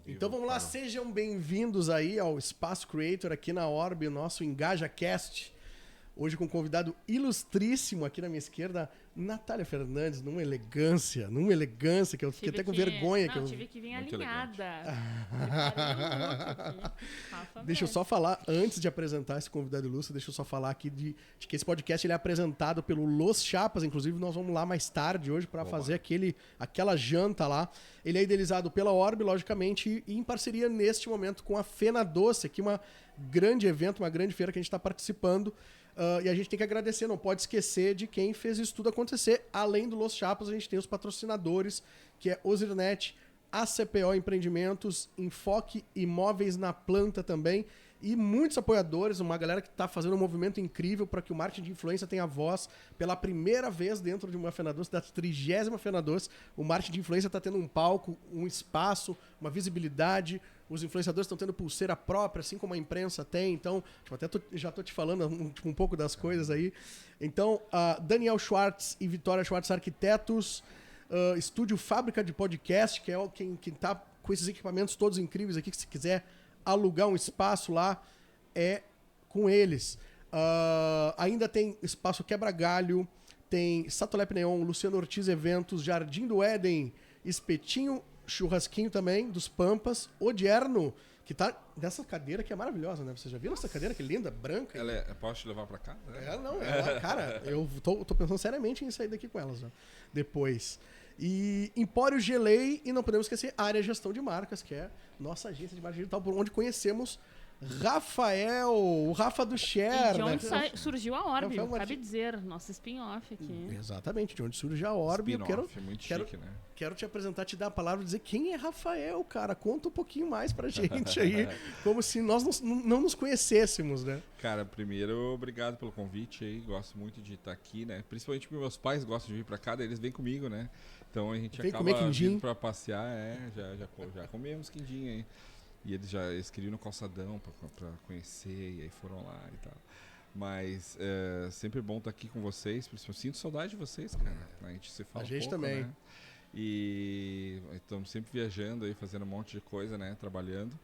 vivo. Então vamos lá, sejam bem-vindos aí ao Espaço Creator aqui na Orbe, o nosso EngajaCast. Hoje com um convidado ilustríssimo aqui na minha esquerda, Natália Fernandes, numa elegância que eu fiquei até com vergonha. Não, tive que vir Muito alinhada. Deixa eu só falar, antes de apresentar esse convidado ilustre, deixa eu só falar aqui de que esse podcast ele é apresentado pelo Los Chapas, inclusive nós vamos lá mais tarde hoje para fazer aquela janta lá. Ele é idealizado pela Orbe, logicamente, e em parceria neste momento com a Fena Doce, aqui uma grande evento, uma grande feira que a gente está participando. E a gente tem que agradecer, não pode esquecer de quem fez isso tudo acontecer. Além do Los Chapas, a gente tem os patrocinadores, que é Ozirnet, ACPO Empreendimentos, Enfoque Imóveis na Planta também, e muitos apoiadores, uma galera que está fazendo um movimento incrível para que o marketing de influência tenha voz pela primeira vez dentro de uma Fena Doce, da 30ª Fena Doce. O marketing de influência está tendo um palco, um espaço, uma visibilidade. Os influenciadores estão tendo pulseira própria, assim como a imprensa tem. Então, já estou te falando um pouco das coisas aí. Então, Daniel Schwartz e Vitória Schwartz Arquitetos, Estúdio Fábrica de Podcast, que é quem está com esses equipamentos todos incríveis aqui, que se quiser alugar um espaço lá, é com eles. Ainda tem Espaço Quebra-Galho, tem Satolep Neon, Luciano Ortiz Eventos, Jardim do Éden, Espetinho, Churrasquinho também, dos Pampas, Odierno, que tá nessa cadeira que é maravilhosa, né? Você já viu essa cadeira que linda, branca? Posso te levar pra cá? Cara, eu tô pensando seriamente em sair daqui com elas, ó, depois. E Empório Gelei, e não podemos esquecer a área de gestão de marcas, que é nossa agência de marketing digital, por onde conhecemos Rafael, o Rafa do Share. E de onde surgiu a Orbe, cabe Martins. dizer, nosso spin-off aqui. Exatamente, de onde surge a Orbe. É muito chique, né? Quero te apresentar, te dar a palavra e dizer quem é Rafael, cara. Conta um pouquinho mais pra gente aí, como se nós não nos conhecêssemos, né? Cara, primeiro, obrigado pelo convite aí. Gosto muito de estar aqui, né? Principalmente porque meus pais gostam de vir pra cá, daí eles vêm comigo, né? Então a gente acaba vindo pra passear, já comemos quindim aí. E eles queriam no calçadão pra conhecer, e aí foram lá e tal. Mas sempre bom estar aqui com vocês. Eu sinto saudade de vocês, cara. A gente se fala a gente pouco, também. Né? E estamos sempre viajando aí, fazendo um monte de coisa, né? Trabalhando.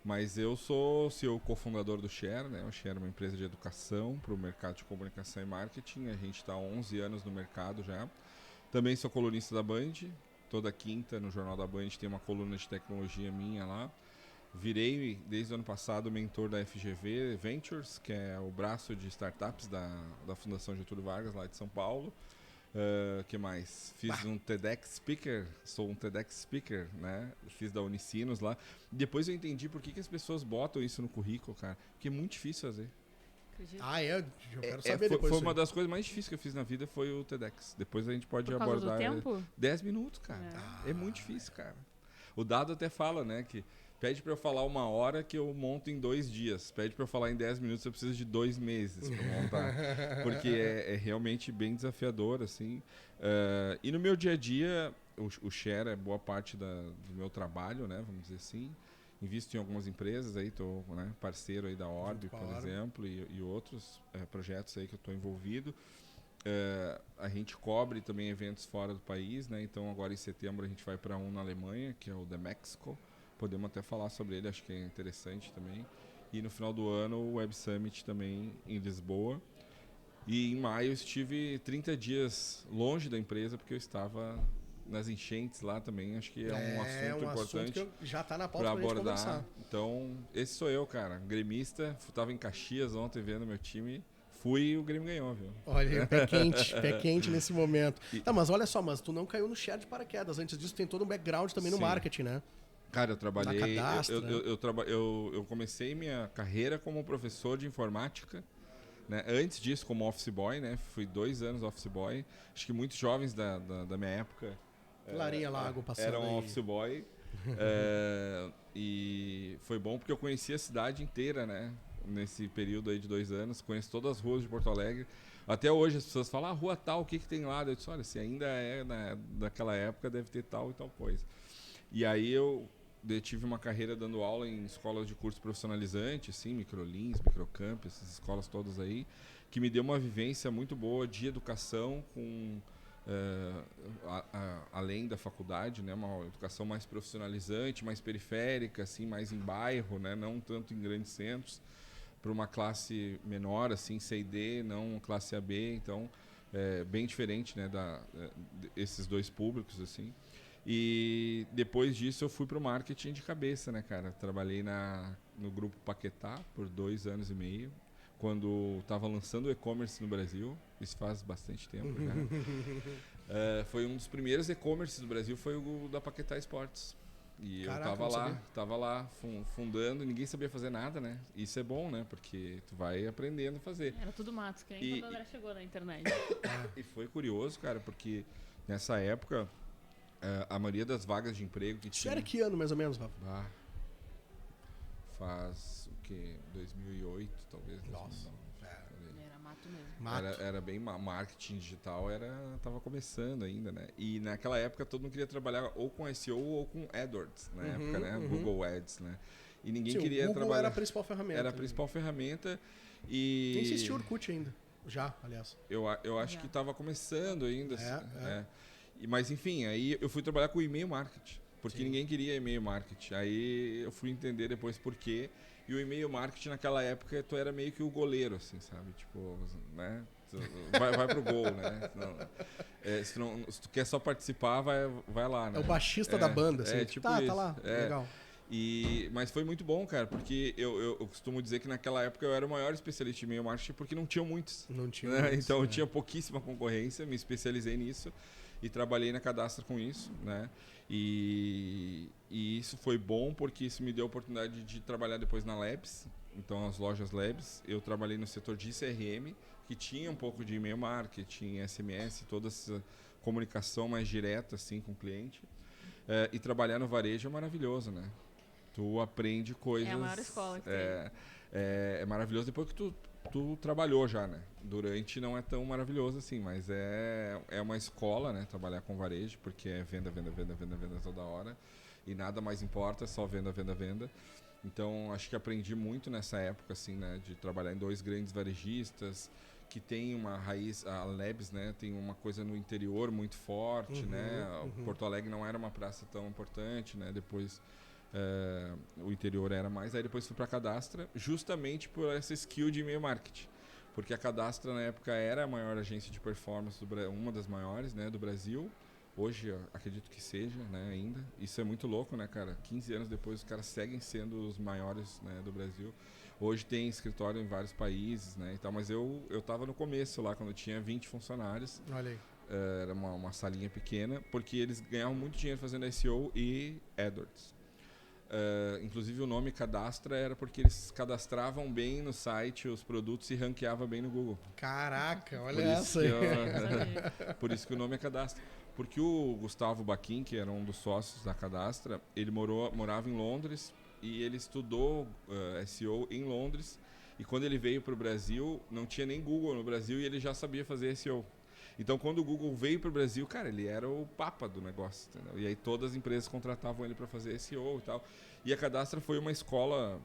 Mas eu sou o CEO cofundador do Share, né? O Share é uma empresa de educação para o mercado de comunicação e marketing. A gente está há 11 anos no mercado já. Também sou colunista da Band. Toda quinta no Jornal da Band tem uma coluna de tecnologia minha lá. Virei, desde o ano passado, mentor da FGV Ventures, que é o braço de startups da Fundação Getúlio Vargas, lá de São Paulo. Que mais? Fiz um TEDx Speaker, sou um TEDx Speaker, né? Fiz da Unicinos lá. Depois eu entendi por que as pessoas botam isso no currículo, cara. Porque é muito difícil fazer. Eu quero saber depois. Foi uma das coisas mais difíceis que eu fiz na vida, foi o TEDx. Depois a gente pode Por causa abordar. do tempo? 10 minutos, cara. É muito difícil, cara. O Dado até fala, né, que pede pra eu falar 1 hora que eu monto em 2 dias. Pede pra eu falar em 10 minutos, eu preciso de 2 meses pra montar. Porque é realmente bem desafiador, assim. E no meu dia a dia, o Share é boa parte do meu trabalho, né, vamos dizer assim. Invisto em algumas empresas aí, tô, né, parceiro aí da Orbe, por exemplo, e outros projetos aí que eu estou envolvido. A gente cobre também eventos fora do país, né? Então agora em setembro a gente vai para um na Alemanha, que é o The Mexico. Podemos até falar sobre ele, acho que é interessante também. E no final do ano o Web Summit também em Lisboa. E em maio eu estive 30 dias longe da empresa porque eu estava nas enchentes lá também. Acho que é um assunto importante assunto que já tá na pauta para pra gente conversar. Então esse sou eu, cara, gremista. Estava em Caxias ontem vendo meu time. Fui e o Grêmio ganhou, viu? Olha, pé quente nesse momento. Tá, mas olha só, mas tu não caiu no Share de paraquedas. Antes disso tem todo um background também no marketing, né? Cara, eu trabalhei... Na eu comecei minha carreira como professor de informática, né? Antes disso, como office boy, né? Fui 2 anos office boy. Acho que muitos jovens da minha época... Larinha Lago passando eram aí. office boy. E foi bom porque eu conheci a cidade inteira, né? Nesse período aí de 2 anos, conheço todas as ruas de Porto Alegre. Até hoje as pessoas falam, rua tal, o que tem lá? Eu disse, olha, se ainda é daquela época, deve ter tal e tal coisa. E aí eu tive uma carreira dando aula em escolas de curso profissionalizante, assim, Microlins, Microcamp, essas escolas todas aí, que me deu uma vivência muito boa de educação com além da faculdade, né, uma educação mais profissionalizante, mais periférica, assim, mais em bairro, né, não tanto em grandes centros, para uma classe menor, assim, C e D, não classe AB, então bem diferente, né, esses dois públicos, assim. E depois disso eu fui para o marketing de cabeça, né, cara? Trabalhei no grupo Paquetá por 2 anos e meio, quando estava lançando o e-commerce no Brasil. Isso faz bastante tempo já. Foi um dos primeiros e-commerces do Brasil, foi o da Paquetá Esportes. E Caraca, eu tava lá fundando, ninguém sabia fazer nada, né? Isso é bom, né? Porque tu vai aprendendo a fazer. Era tudo mato, que nem quando a André chegou na internet. E foi curioso, cara, porque nessa época a maioria das vagas de emprego que tinha... Isso era que ano, mais ou menos, Rafa? Faz o quê? 2008, talvez. Nossa. Era mato mesmo. Era bem... Marketing digital tava começando ainda, né? E naquela época todo mundo queria trabalhar ou com SEO ou com AdWords, na época, né? Google Ads, né? E ninguém queria o Google trabalhar... era a principal ferramenta. Era a principal ferramenta e... Nem existia o Orkut ainda. Já, aliás. Eu acho que estava começando ainda. Mas enfim, aí eu fui trabalhar com e-mail marketing, porque ninguém queria e-mail marketing. Aí eu fui entender depois por quê. E o e-mail marketing naquela época tu era meio que o goleiro, assim, sabe? Tipo, né? Vai pro gol, né? Se tu quer só participar, vai lá, né? É o baixista da banda, assim. Tipo tá lá, legal. Mas foi muito bom, cara, porque eu costumo dizer que naquela época eu era o maior especialista em e-mail marketing porque não tinham muitos. Não tinha muitos, então eu tinha pouquíssima concorrência, me especializei nisso e trabalhei na Cadastra com isso, né? E isso foi bom porque isso me deu a oportunidade de trabalhar depois na Labs, então as lojas Labs. Eu trabalhei no setor de CRM, que tinha um pouco de e-mail marketing, SMS, toda essa comunicação mais direta assim com o cliente. E trabalhar no varejo é maravilhoso, né? Tu aprende coisas... É a maior escola que tem. É maravilhoso depois que tu trabalhou já, né? Durante não é tão maravilhoso assim, mas é uma escola, né? Trabalhar com varejo, porque é venda toda hora. E nada mais importa, só venda. Então, acho que aprendi muito nessa época, assim, né? De trabalhar em 2 grandes varejistas, que tem uma raiz, a Labs, né? Tem uma coisa no interior muito forte, né? Porto Alegre não era uma praça tão importante, né? Depois... o interior era mais, aí depois fui para a Cadastra, justamente por essa skill de e-mail marketing, porque a Cadastra na época era a maior agência de performance uma das maiores, né, do Brasil. Hoje acredito que seja, né, ainda. Isso é muito louco, né, cara? 15 anos depois os caras seguem sendo os maiores, né, do Brasil. Hoje tem escritório em vários países, né, e tal, mas eu tava no começo lá, quando eu tinha 20 funcionários. Olha aí. Era uma salinha pequena, porque eles ganhavam muito dinheiro fazendo SEO e AdWords. Inclusive o nome Cadastra era porque eles cadastravam bem no site os produtos e ranqueava bem no Google. Caraca, olha essa aí. Por isso que o nome é Cadastra. Porque o Gustavo Baquin, que era um dos sócios da Cadastra, ele morava em Londres e ele estudou SEO em Londres. E quando ele veio para o Brasil, não tinha nem Google no Brasil e ele já sabia fazer SEO. Então, quando o Google veio para o Brasil, cara, ele era o papa do negócio, entendeu? E aí todas as empresas contratavam ele para fazer SEO e tal. E a Cadastra foi uma escola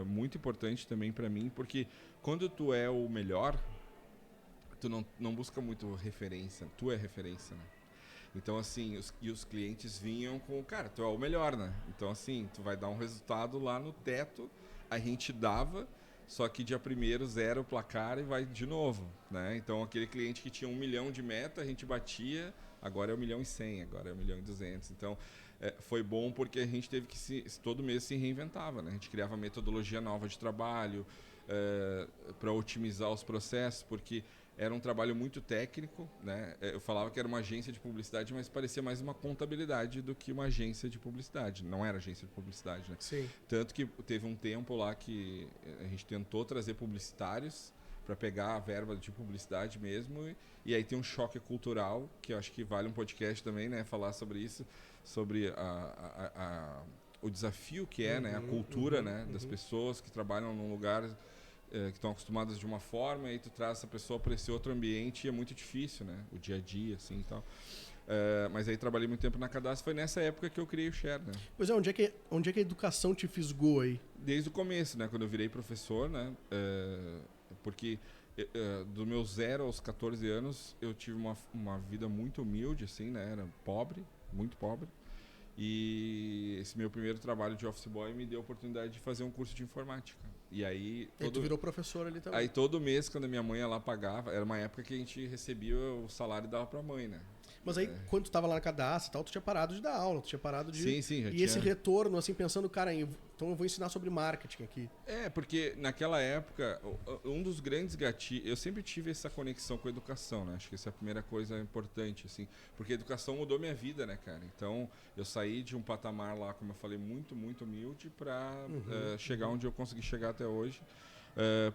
muito importante também para mim, porque quando tu é o melhor, tu não busca muito referência, tu é referência, né? Então, assim, os clientes vinham com, cara, tu é o melhor, né? Então, assim, tu vai dar um resultado lá no teto, a gente dava... Só que dia 1º zero o placar e vai de novo, né? Então aquele cliente que tinha 1 milhão de meta, a gente batia, agora é 1.100.000, agora é 1.200.000. Então foi bom porque a gente teve que todo mês se reinventava, né? A gente criava metodologia nova de trabalho para otimizar os processos, porque era um trabalho muito técnico, né? Eu falava que era uma agência de publicidade, mas parecia mais uma contabilidade do que uma agência de publicidade. Não era agência de publicidade, né? Sim. Tanto que teve um tempo lá que a gente tentou trazer publicitários para pegar a verba de publicidade mesmo. E aí tem um choque cultural, que eu acho que vale um podcast também, né? Falar sobre isso, sobre o desafio que é, né? A cultura, né? Das pessoas que trabalham num lugar... que estão acostumadas de uma forma e tu traz essa pessoa para esse outro ambiente e é muito difícil, né? O dia a dia, assim, e tal. Mas aí trabalhei muito tempo na Cadastra, foi nessa época que eu criei o Share, né? Pois é, onde é que a educação te fisgou aí? Desde o começo, né? Quando eu virei professor, né? Porque Do meu 0 aos 14 anos, eu tive uma vida muito humilde, assim, né? Era pobre, muito pobre. E esse meu primeiro trabalho de office boy me deu a oportunidade de fazer um curso de informática. E aí... E tu virou professor ali também. Aí todo mês, quando a minha mãe ia lá pagava, era uma época que a gente recebia o salário e dava pra mãe, né? Mas aí, quando tu tava lá na cadastro e tal, tu tinha parado de dar aula, tu tinha parado de... Sim, já E tinha. esse retorno, assim, pensando, cara, então eu vou ensinar sobre marketing aqui. Porque naquela época, um dos grandes gatilhos... Eu sempre tive essa conexão com a educação, né? Acho que essa é a primeira coisa importante, assim. Porque a educação mudou minha vida, né, cara? Então, eu saí de um patamar lá, como eu falei, muito, muito humilde pra chegar onde eu consegui chegar até hoje.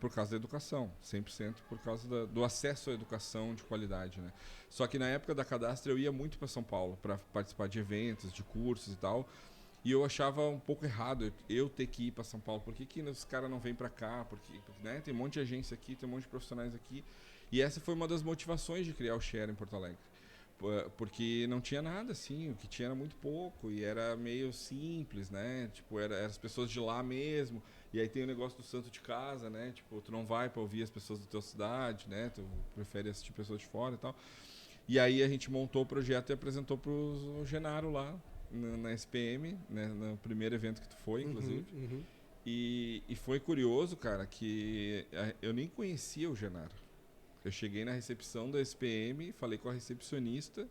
Por causa da educação, 100% por causa do acesso à educação de qualidade, né? Só que na época da cadastro eu ia muito para São Paulo para participar de eventos, de cursos e tal, e eu achava um pouco errado eu ter que ir para São Paulo. Por que os caras não vêm para cá? Porque, né? Tem um monte de agência aqui, tem um monte de profissionais aqui, e essa foi uma das motivações de criar o Share em Porto Alegre. Porque não tinha nada, assim, o que tinha era muito pouco e era meio simples, né? Tipo, eram as pessoas de lá mesmo. E aí tem o negócio do santo de casa, né? Tipo, tu não vai para ouvir as pessoas da tua cidade, né? Tu prefere assistir pessoas de fora e tal. E aí a gente montou o projeto e apresentou pro Genaro lá na SPM, né? No primeiro evento que tu foi, inclusive. E foi curioso, cara, que eu nem conhecia o Genaro. Eu cheguei na recepção da SPM, falei com a recepcionista,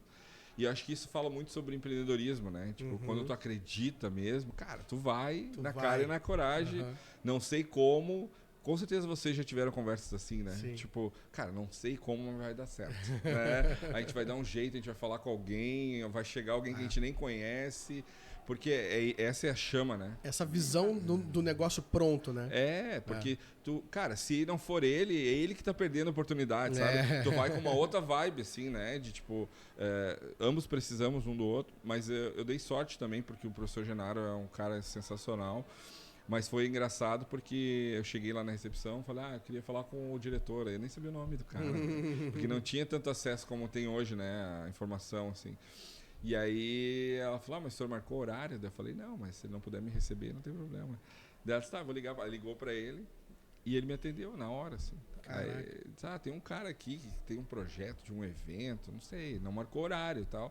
e eu acho que isso fala muito sobre empreendedorismo, né? Tipo, quando tu acredita mesmo, cara, tu vai cara e na coragem, não sei como. Com certeza vocês já tiveram conversas assim, né? Sim. Tipo, cara, não sei como, mas vai dar certo. Né? A gente vai dar um jeito, a gente vai falar com alguém, vai chegar alguém que a gente nem conhece. Porque essa é a chama, né? Essa visão do negócio pronto, né? Porque cara, se não for ele, é ele que tá perdendo a oportunidade, sabe? Tu vai com uma outra vibe, assim, né? De tipo, ambos precisamos um do outro, mas eu dei sorte também, porque o professor Genaro é um cara sensacional. Mas foi engraçado porque eu cheguei lá na recepção e falei, eu queria falar com o diretor. Eu nem sabia o nome do cara, né? Porque não tinha tanto acesso como tem hoje, né? A informação, assim. E aí ela falou, mas o senhor marcou horário? Daí eu falei, não, mas se ele não puder me receber, não tem problema. Daí ela disse, vou ligar. Ela ligou pra ele e ele me atendeu na hora, assim. Aí, disse, tem um cara aqui que tem um projeto de um evento, não sei, não marcou horário e tal.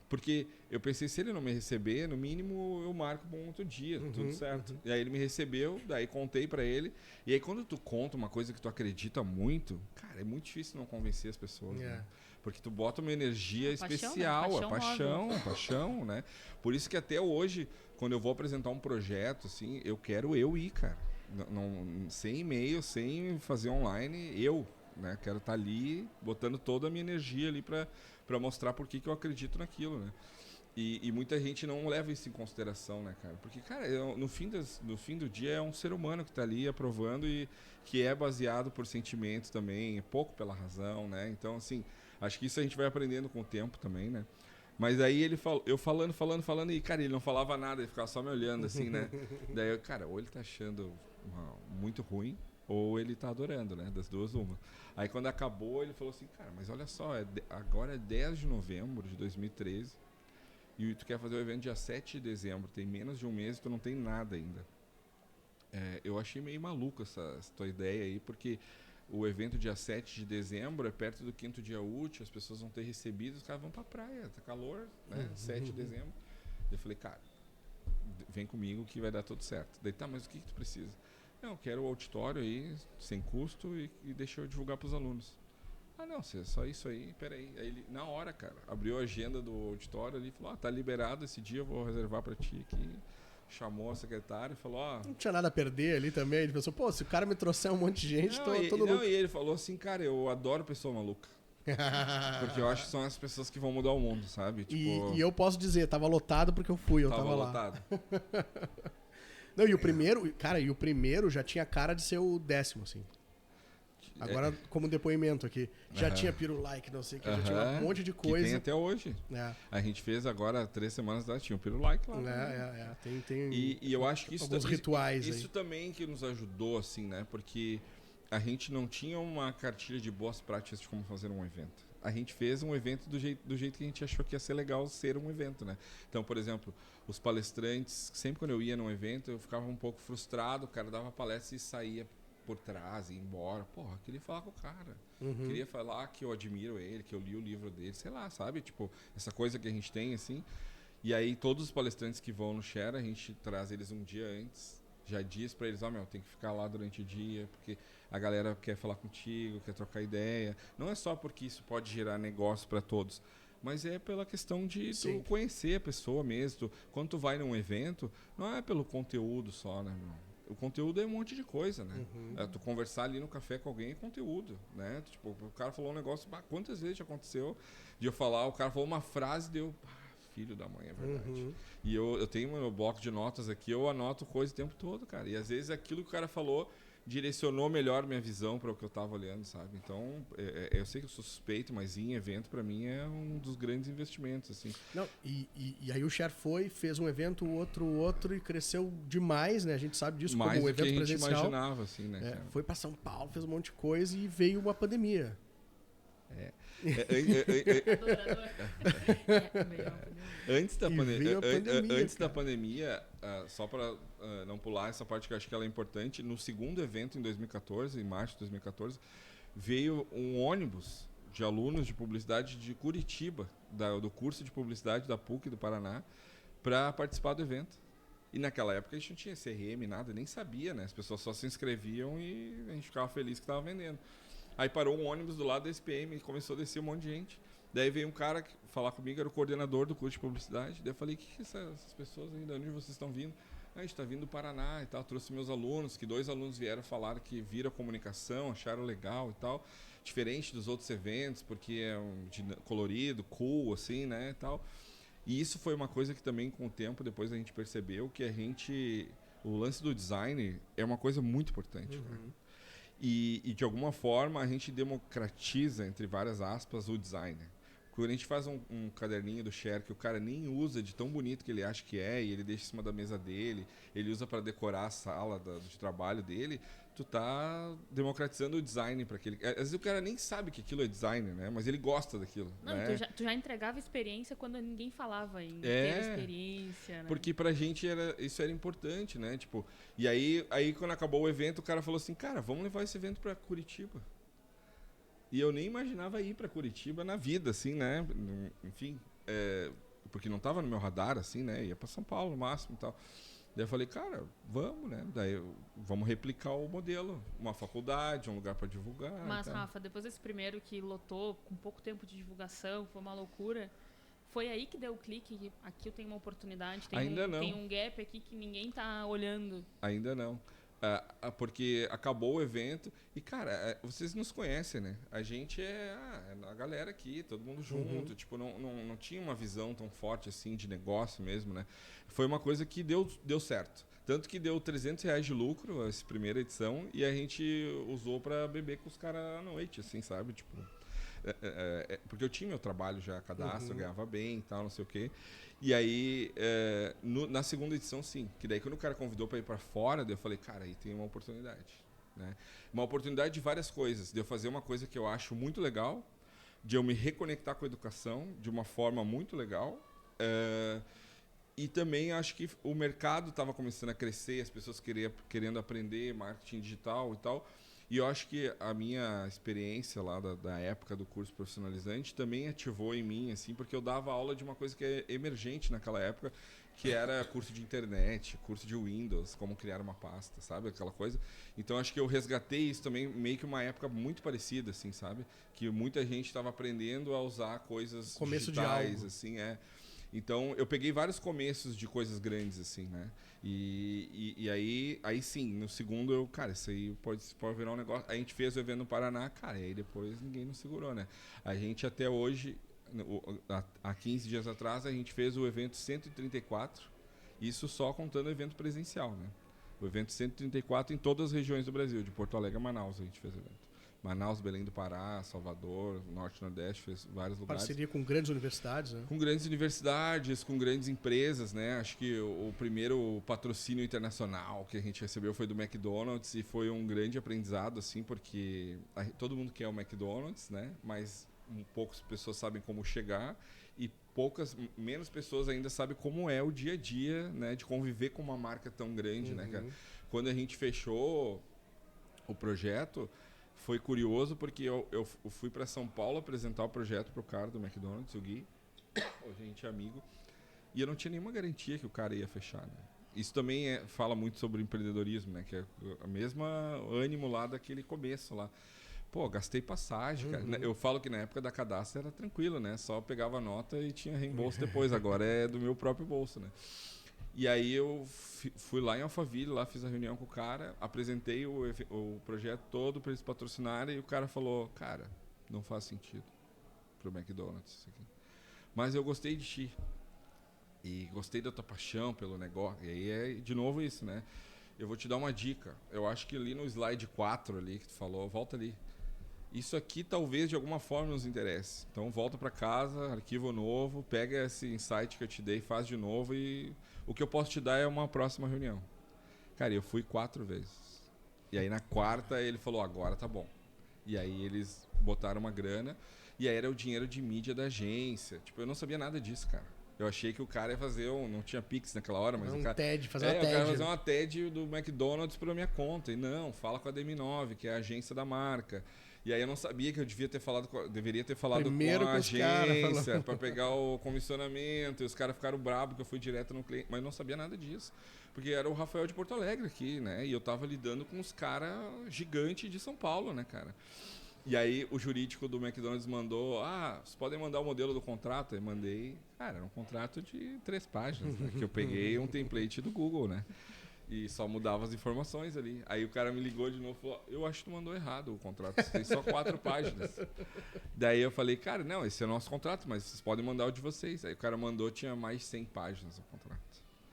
Porque eu pensei, se ele não me receber, no mínimo eu marco para um outro dia, tudo certo. E aí ele me recebeu, daí contei para ele. E aí quando tu conta uma coisa que tu acredita muito, cara, é muito difícil não convencer as pessoas, né? Porque tu bota uma energia especial, a paixão, né? Por isso que até hoje, quando eu vou apresentar um projeto, assim, eu quero ir, cara. Sem e-mail, sem fazer online, né? Quero estar ali, botando toda a minha energia ali para mostrar por que eu acredito naquilo, né? E muita gente não leva isso em consideração, né, cara? Porque, cara, no fim do dia é um ser humano que está ali aprovando e que é baseado por sentimentos também, pouco pela razão, né? Então, assim, acho que isso a gente vai aprendendo com o tempo também, né? Mas aí eu falando, e, cara, ele não falava nada, ele ficava só me olhando, assim, né? Daí, cara, ou ele tá achando muito ruim, ou ele tá adorando, né? Das duas, uma. Aí quando acabou, ele falou assim, cara, mas olha só, agora é 10 de novembro de 2013 e tu quer fazer o evento dia 7 de dezembro, tem menos de um mês e tu não tem nada ainda. Eu achei meio maluco essa tua ideia aí, porque o evento dia 7 de dezembro é perto do 5º dia útil, as pessoas vão ter recebido, os caras vão pra praia, tá calor, né? 7 de dezembro. Eu falei, cara, vem comigo que vai dar tudo certo. Daí, tá, mas o que tu precisa? Não, quero o auditório aí, sem custo, e deixa eu divulgar para os alunos. Não, só isso aí, peraí. Aí ele, na hora, cara, abriu a agenda do auditório ali e falou, tá liberado esse dia, eu vou reservar para ti aqui. Chamou a secretária e falou, Não tinha nada a perder ali também. Ele pensou, pô, se o cara me trouxer um monte de gente, todo mundo... E ele falou assim, cara, eu adoro pessoa maluca. Porque eu acho que são as pessoas que vão mudar o mundo, sabe? Tipo, e eu posso dizer, tava lotado porque eu fui, eu tava lá. Lotado. Não, e o primeiro já tinha cara de ser o 10º, assim. Agora, como depoimento aqui. Já tinha pirulike, não sei o que, já tinha um monte de coisa. Que tem até hoje. A gente fez agora 3 semanas atrás, tinha um pirulike lá. Tem e eu acho que alguns rituais isso também que nos ajudou, assim, né? Porque a gente não tinha uma cartilha de boas práticas de como fazer um evento. A gente fez um evento do jeito que a gente achou que ia ser legal ser um evento, né? Então, por exemplo, os palestrantes, sempre quando eu ia num evento, eu ficava um pouco frustrado, o cara dava palestra e saía por trás e ir embora. Porra, queria falar com o cara. Queria falar que eu admiro ele, que eu li o livro dele, sei lá, sabe? Tipo, essa coisa que a gente tem, assim. E aí, todos os palestrantes que vão no Share, a gente traz eles um dia antes. Já diz pra eles, tem que ficar lá durante o dia, porque a galera quer falar contigo, quer trocar ideia. Não é só porque isso pode gerar negócio para todos, mas é pela questão de tu conhecer a pessoa mesmo. Quando tu vai num evento, não é pelo conteúdo só, né, meu? O conteúdo é um monte de coisa, né? Tu conversar ali no café com alguém é conteúdo, né? Tipo, o cara falou um negócio, quantas vezes já aconteceu de eu falar, o cara falou uma frase, deu... filho da mãe, é verdade. E eu tenho meu bloco de notas aqui, eu anoto coisa o tempo todo, cara. E às vezes aquilo que o cara falou direcionou melhor minha visão para o que eu tava olhando, sabe? Então, eu sei que eu sou suspeito, mas em evento, para mim, é um dos grandes investimentos, assim. Não, e aí o Share fez um evento, outro, e cresceu demais, né? A gente sabe disso, mais como um evento que a gente presencial. imaginava, assim, né? Foi para São Paulo, fez um monte de coisa e veio uma pandemia. Antes da pandemia, só para não pular essa parte que eu acho que ela é importante, no segundo evento em 2014, em março de 2014, veio um ônibus de alunos de publicidade de Curitiba, do curso de publicidade da PUC do Paraná, para participar do evento. E naquela época a gente não tinha CRM, nada, nem sabia, né? As pessoas só se inscreviam e a gente ficava feliz que estava vendendo. Aí parou um ônibus do lado da SPM e começou a descer um monte de gente. Daí veio um cara falar comigo, era o coordenador do curso de publicidade. Daí eu falei, o que essas pessoas ainda, onde vocês estão vindo? A gente está vindo do Paraná e tal. Trouxe meus alunos, que 2 alunos vieram falar que viram a comunicação, acharam legal e tal. Diferente dos outros eventos, porque é colorido, cool, assim, né, e tal. E isso foi uma coisa que também, com o tempo, depois a gente percebeu que o lance do design é uma coisa muito importante, né? E de alguma forma a gente democratiza, entre várias aspas, o design. Quando a gente faz um caderninho do Share que o cara nem usa de tão bonito que ele acha que é, e ele deixa em cima da mesa dele, ele usa para decorar a sala de trabalho dele, tu tá democratizando o design para aquele... Às vezes o cara nem sabe que aquilo é design, né? Mas ele gosta daquilo. Não, né? tu já entregava experiência quando ninguém falava em ter experiência, né? Porque pra gente isso era importante, né? Tipo, e aí quando acabou o evento, o cara falou assim, cara, vamos levar esse evento pra Curitiba. E eu nem imaginava ir pra Curitiba na vida, assim, né? Enfim, porque não tava no meu radar, assim, né? Ia pra São Paulo no máximo e tal. Daí eu falei, cara, vamos, né? Daí vamos replicar o modelo. Uma faculdade, um lugar pra divulgar. Mas, Rafa, depois desse primeiro que lotou com pouco tempo de divulgação, foi uma loucura... Foi aí que deu o clique, aqui eu tenho uma oportunidade, tem um gap aqui que ninguém tá olhando. Ainda não. Porque acabou o evento e, cara, vocês nos conhecem, né? A gente é a galera aqui, todo mundo junto. Tipo, não tinha uma visão tão forte assim de negócio mesmo, né? Foi uma coisa que deu certo. Tanto que deu R$300 de lucro essa primeira edição e a gente usou para beber com os caras à noite, assim, sabe? Tipo... porque eu tinha meu trabalho já, cadastro, ganhava bem e tal, não sei o quê. E aí, na segunda edição, sim. Que daí, quando o cara convidou para ir para fora, daí eu falei, cara, aí tem uma oportunidade. Né? Uma oportunidade de várias coisas. De eu fazer uma coisa que eu acho muito legal, de eu me reconectar com a educação de uma forma muito legal. E também acho que o mercado estava começando a crescer, as pessoas querendo aprender marketing digital e tal. E eu acho que a minha experiência lá da época do curso profissionalizante também ativou em mim, assim, porque eu dava aula de uma coisa que é emergente naquela época, que era curso de internet, curso de Windows, como criar uma pasta, sabe? Aquela coisa. Então, acho que eu resgatei isso também, meio que uma época muito parecida, assim, sabe? Que muita gente estava aprendendo a usar coisas digitais, assim, Então, eu peguei vários começos de coisas grandes, assim, né? E aí sim, no segundo cara, isso aí pode virar um negócio. A gente fez o evento no Paraná, cara, e aí depois ninguém nos segurou, né? A gente até hoje, há 15 dias atrás, a gente fez o evento 134, isso só contando o evento presencial, né? O evento 134 em todas as regiões do Brasil, de Porto Alegre a Manaus a gente fez o evento. Manaus, Belém do Pará, Salvador, Norte e Nordeste, fez vários lugares. Parceria com grandes universidades, né? Com grandes universidades, com grandes empresas, né? Acho que o primeiro patrocínio internacional que a gente recebeu foi do McDonald's e foi um grande aprendizado, assim, porque todo mundo quer o McDonald's, né? Mas poucas pessoas sabem como chegar e menos pessoas ainda sabem como é o dia a dia, né? De conviver com uma marca tão grande, né, cara? Quando a gente fechou... o projeto, foi curioso porque eu fui para São Paulo apresentar o projeto pro cara do McDonald's, o Gui, a gente é amigo, e eu não tinha nenhuma garantia que o cara ia fechar, né? Isso também fala muito sobre empreendedorismo, né? Que é a mesma ânimo lá daquele começo lá. Pô, gastei passagem, cara. Eu falo que na época da cadastro era tranquilo, né? Só pegava a nota e tinha reembolso depois. Agora é do meu próprio bolso, né? E aí eu fui lá em Alphaville, lá fiz a reunião com o cara, apresentei o projeto todo para eles patrocinarem e o cara falou, cara, não faz sentido pro McDonald's isso aqui. Mas eu gostei de ti. E gostei da tua paixão pelo negócio. E aí é de novo isso, né? Eu vou te dar uma dica. Eu acho que ali no slide 4 ali que tu falou, volta ali. Isso aqui talvez de alguma forma nos interesse. Então volta para casa, arquivo novo, pega esse insight que eu te dei, faz de novo e o que eu posso te dar é uma próxima reunião. Cara, eu fui 4 vezes. E aí na quarta ele falou, agora tá bom. E aí eles botaram uma grana e aí era o dinheiro de mídia da agência. Tipo, eu não sabia nada disso, cara. Eu achei que o cara ia fazer não tinha Pix naquela hora, mas o cara... fazer uma TED. O cara ia fazer uma TED do McDonald's pela minha conta. E não, fala com a DM9, que é a agência da marca. E aí eu não sabia que eu deveria ter falado Primeiro com a agência para pegar o comissionamento. E os caras ficaram bravos que eu fui direto no cliente. Mas eu não sabia nada disso. Porque era o Rafael de Porto Alegre aqui, né? E eu tava lidando com os caras gigantes de São Paulo, né, cara? E aí o jurídico do McDonald's mandou, vocês podem mandar o modelo do contrato? Aí mandei, cara, era um contrato de 3 páginas, né? Que eu peguei um template do Google, né? E só mudava as informações ali. Aí o cara me ligou de novo e falou, eu acho que tu mandou errado o contrato, tem só 4 páginas. Daí eu falei, cara, não, esse é o nosso contrato, mas vocês podem mandar o de vocês. Aí o cara mandou, tinha mais de 100 páginas o contrato.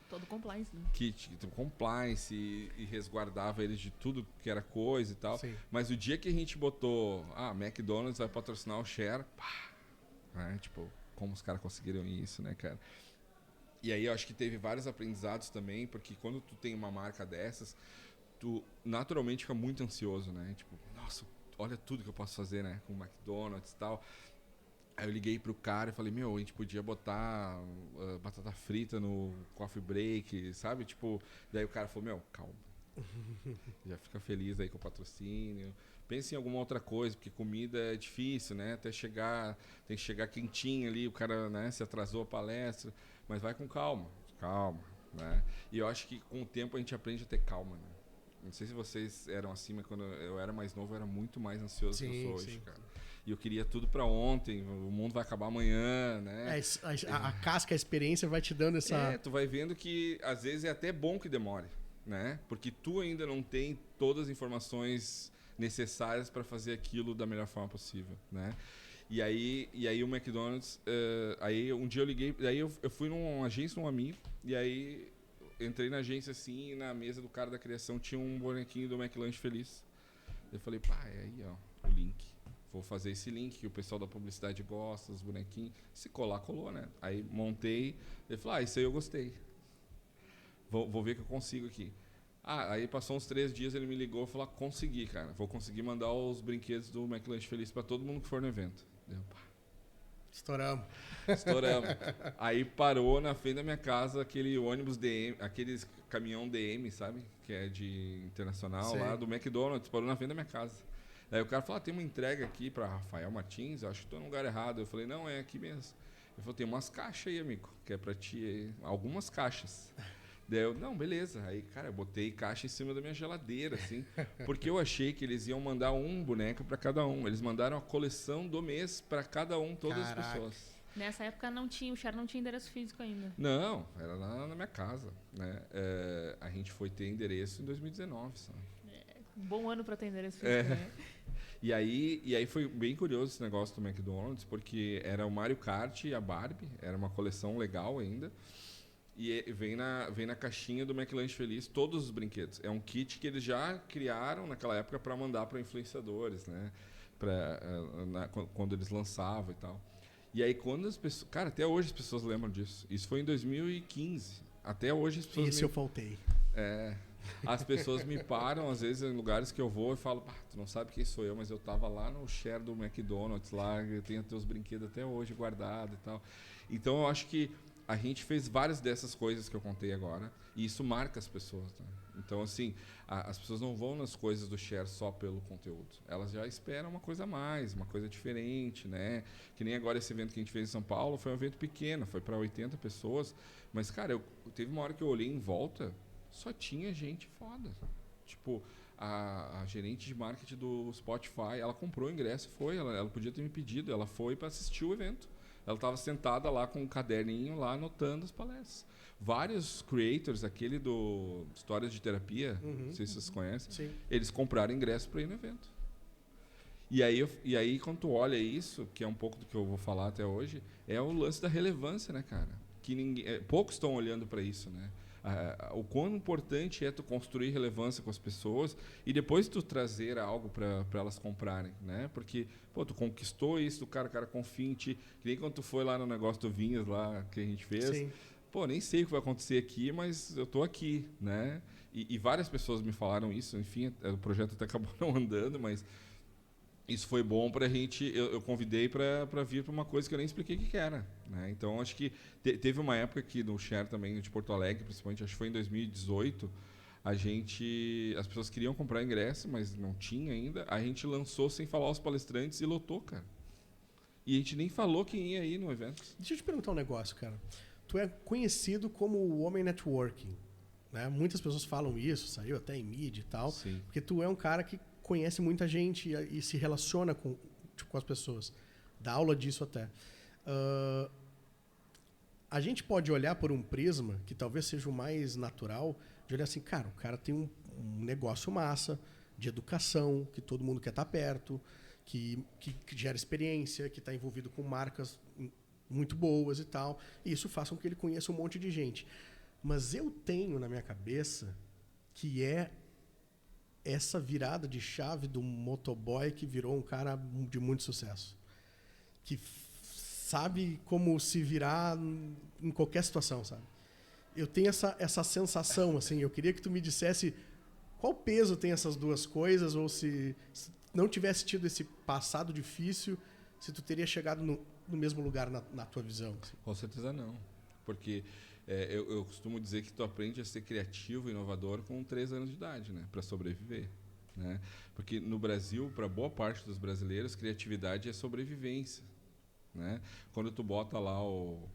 Todo compliance, né? Compliance e resguardava eles de tudo que era coisa e tal. Sim. Mas o dia que a gente botou, McDonald's vai patrocinar o Share, né? Tipo, como os caras conseguiram isso, né, cara? E aí eu acho que teve vários aprendizados também, porque quando tu tem uma marca dessas, tu naturalmente fica muito ansioso, né? Tipo, nossa, olha tudo que eu posso fazer, né? Com o McDonald's e tal. Aí eu liguei pro cara e falei, a gente podia botar batata frita no coffee break, sabe? Tipo, daí o cara falou, calma. Já fica feliz aí com o patrocínio. Pensa em alguma outra coisa, porque comida é difícil, né? Tem que chegar quentinho ali, o cara, né, se atrasou a palestra. Mas vai com calma, né? E eu acho que com o tempo a gente aprende a ter calma, né? Não sei se vocês eram assim, mas quando eu era mais novo eu era muito mais ansioso do que eu sou hoje, cara. E eu queria tudo pra ontem, o mundo vai acabar amanhã, né? A casca, a experiência vai te dando essa... tu vai vendo que às vezes é até bom que demore, né? Porque tu ainda não tem todas as informações necessárias para fazer aquilo da melhor forma possível, né? E aí o McDonald's, aí um dia eu liguei, daí eu fui numa agência, um amigo, e aí entrei na agência assim, e na mesa do cara da criação tinha um bonequinho do McLanche Feliz. Eu falei, é aí, ó, o link. Vou fazer esse link que o pessoal da publicidade gosta, os bonequinhos. Se colar, colou, né? Aí montei, ele falou, isso aí eu gostei. Vou ver o que eu consigo aqui. Aí passou uns 3 dias, ele me ligou e falou, consegui, cara. Vou conseguir mandar os brinquedos do McLanche Feliz para todo mundo que for no evento. Estouramos. Aí parou na frente da minha casa aquele ônibus DM, aqueles caminhão DM, sabe? Que é de internacional. Sim. Lá do McDonald's, parou na frente da minha casa. Aí o cara falou, tem uma entrega aqui para Rafael Martins, eu acho que estou no lugar errado. Eu falei, não, é aqui mesmo. Ele falou, tem umas caixas aí, amigo, que é para ti aí. Algumas caixas. Daí eu, não, beleza. Aí, cara, eu botei caixa em cima da minha geladeira, assim, porque eu achei que eles iam mandar um boneco para cada um. Eles mandaram a coleção do mês para cada um, todas as pessoas. Nessa época o Share não tinha endereço físico ainda. Não, era lá na minha casa, né? A gente foi ter endereço em 2019, sabe? Um bom ano para ter endereço físico, né? E aí foi bem curioso esse negócio do McDonald's, porque era o Mario Kart e a Barbie, era uma coleção legal ainda. E vem na caixinha do McLanche Feliz todos os brinquedos. É um kit que eles já criaram naquela época para mandar para influenciadores, né? Quando eles lançavam e tal. E aí quando as pessoas... Cara, até hoje as pessoas lembram disso. Isso foi em 2015. Até hoje as pessoas... Isso eu faltei. As pessoas me param, às vezes, em lugares que eu vou e falam, tu não sabe quem sou eu, mas eu tava lá no share do McDonald's, lá, eu tenho teus brinquedos até hoje guardados e tal. Então, eu acho que a gente fez várias dessas coisas que eu contei agora, e isso marca as pessoas, né? Então, assim, as pessoas não vão nas coisas do Share só pelo conteúdo. Elas já esperam uma coisa a mais, uma coisa diferente, né? Que nem agora esse evento que a gente fez em São Paulo, foi um evento pequeno, foi para 80 pessoas. Mas, cara, teve uma hora que eu olhei em volta, só tinha gente foda. Tipo, a gerente de marketing do Spotify, ela comprou o ingresso e foi. Ela podia ter me pedido, ela foi para assistir o evento. Ela estava sentada lá com um caderninho lá anotando as palestras. Vários creators, aquele do Histórias de Terapia, não sei se vocês conhecem, Sim. eles compraram ingresso para ir no evento. E aí, quando tu olha isso, que é um pouco do que eu vou falar até hoje, é o lance da relevância, né, cara? Que poucos estão olhando para isso, né? O quão importante é tu construir relevância com as pessoas e depois tu trazer algo para elas comprarem, né? Porque, pô, tu conquistou isso, o cara confia em ti. Que nem quando tu foi lá no negócio do Vinhas lá que a gente fez. Sim. Pô, nem sei o que vai acontecer aqui, mas eu tô aqui, né? E várias pessoas me falaram isso, enfim, o projeto até acabou não andando, mas isso foi bom para a gente. Eu convidei para vir para uma coisa que eu nem expliquei o que era, né? Então, acho que teve uma época aqui no Share também, de Porto Alegre, principalmente, acho que foi em 2018, as pessoas queriam comprar ingresso, mas não tinha ainda. A gente lançou sem falar aos palestrantes e lotou, cara. E a gente nem falou quem ia ir no evento. Deixa eu te perguntar um negócio, cara. Tu é conhecido como o homem networking, né? Muitas pessoas falam isso, saiu até em mídia e tal. Sim. Porque tu é um cara que conhece muita gente e se relaciona com as pessoas. Dá aula disso até. A gente pode olhar por um prisma que talvez seja o mais natural, de olhar assim, cara, o cara tem um negócio massa, de educação, que todo mundo quer estar perto, que gera experiência, que está envolvido com marcas muito boas e tal. E isso faz com que ele conheça um monte de gente. Mas eu tenho na minha cabeça que é essa virada de chave do motoboy que virou um cara de muito sucesso. Que sabe como se virar em qualquer situação, sabe? Eu tenho essa sensação, assim, eu queria que tu me dissesse qual peso tem essas duas coisas, ou se não tivesse tido esse passado difícil, se tu teria chegado no mesmo lugar na tua visão. Assim. Com certeza não. Porque eu costumo dizer que tu aprende a ser criativo e inovador com 3 anos de idade, né? Para sobreviver. Né? Porque no Brasil, para boa parte dos brasileiros, criatividade é sobrevivência. Né? Quando tu bota lá o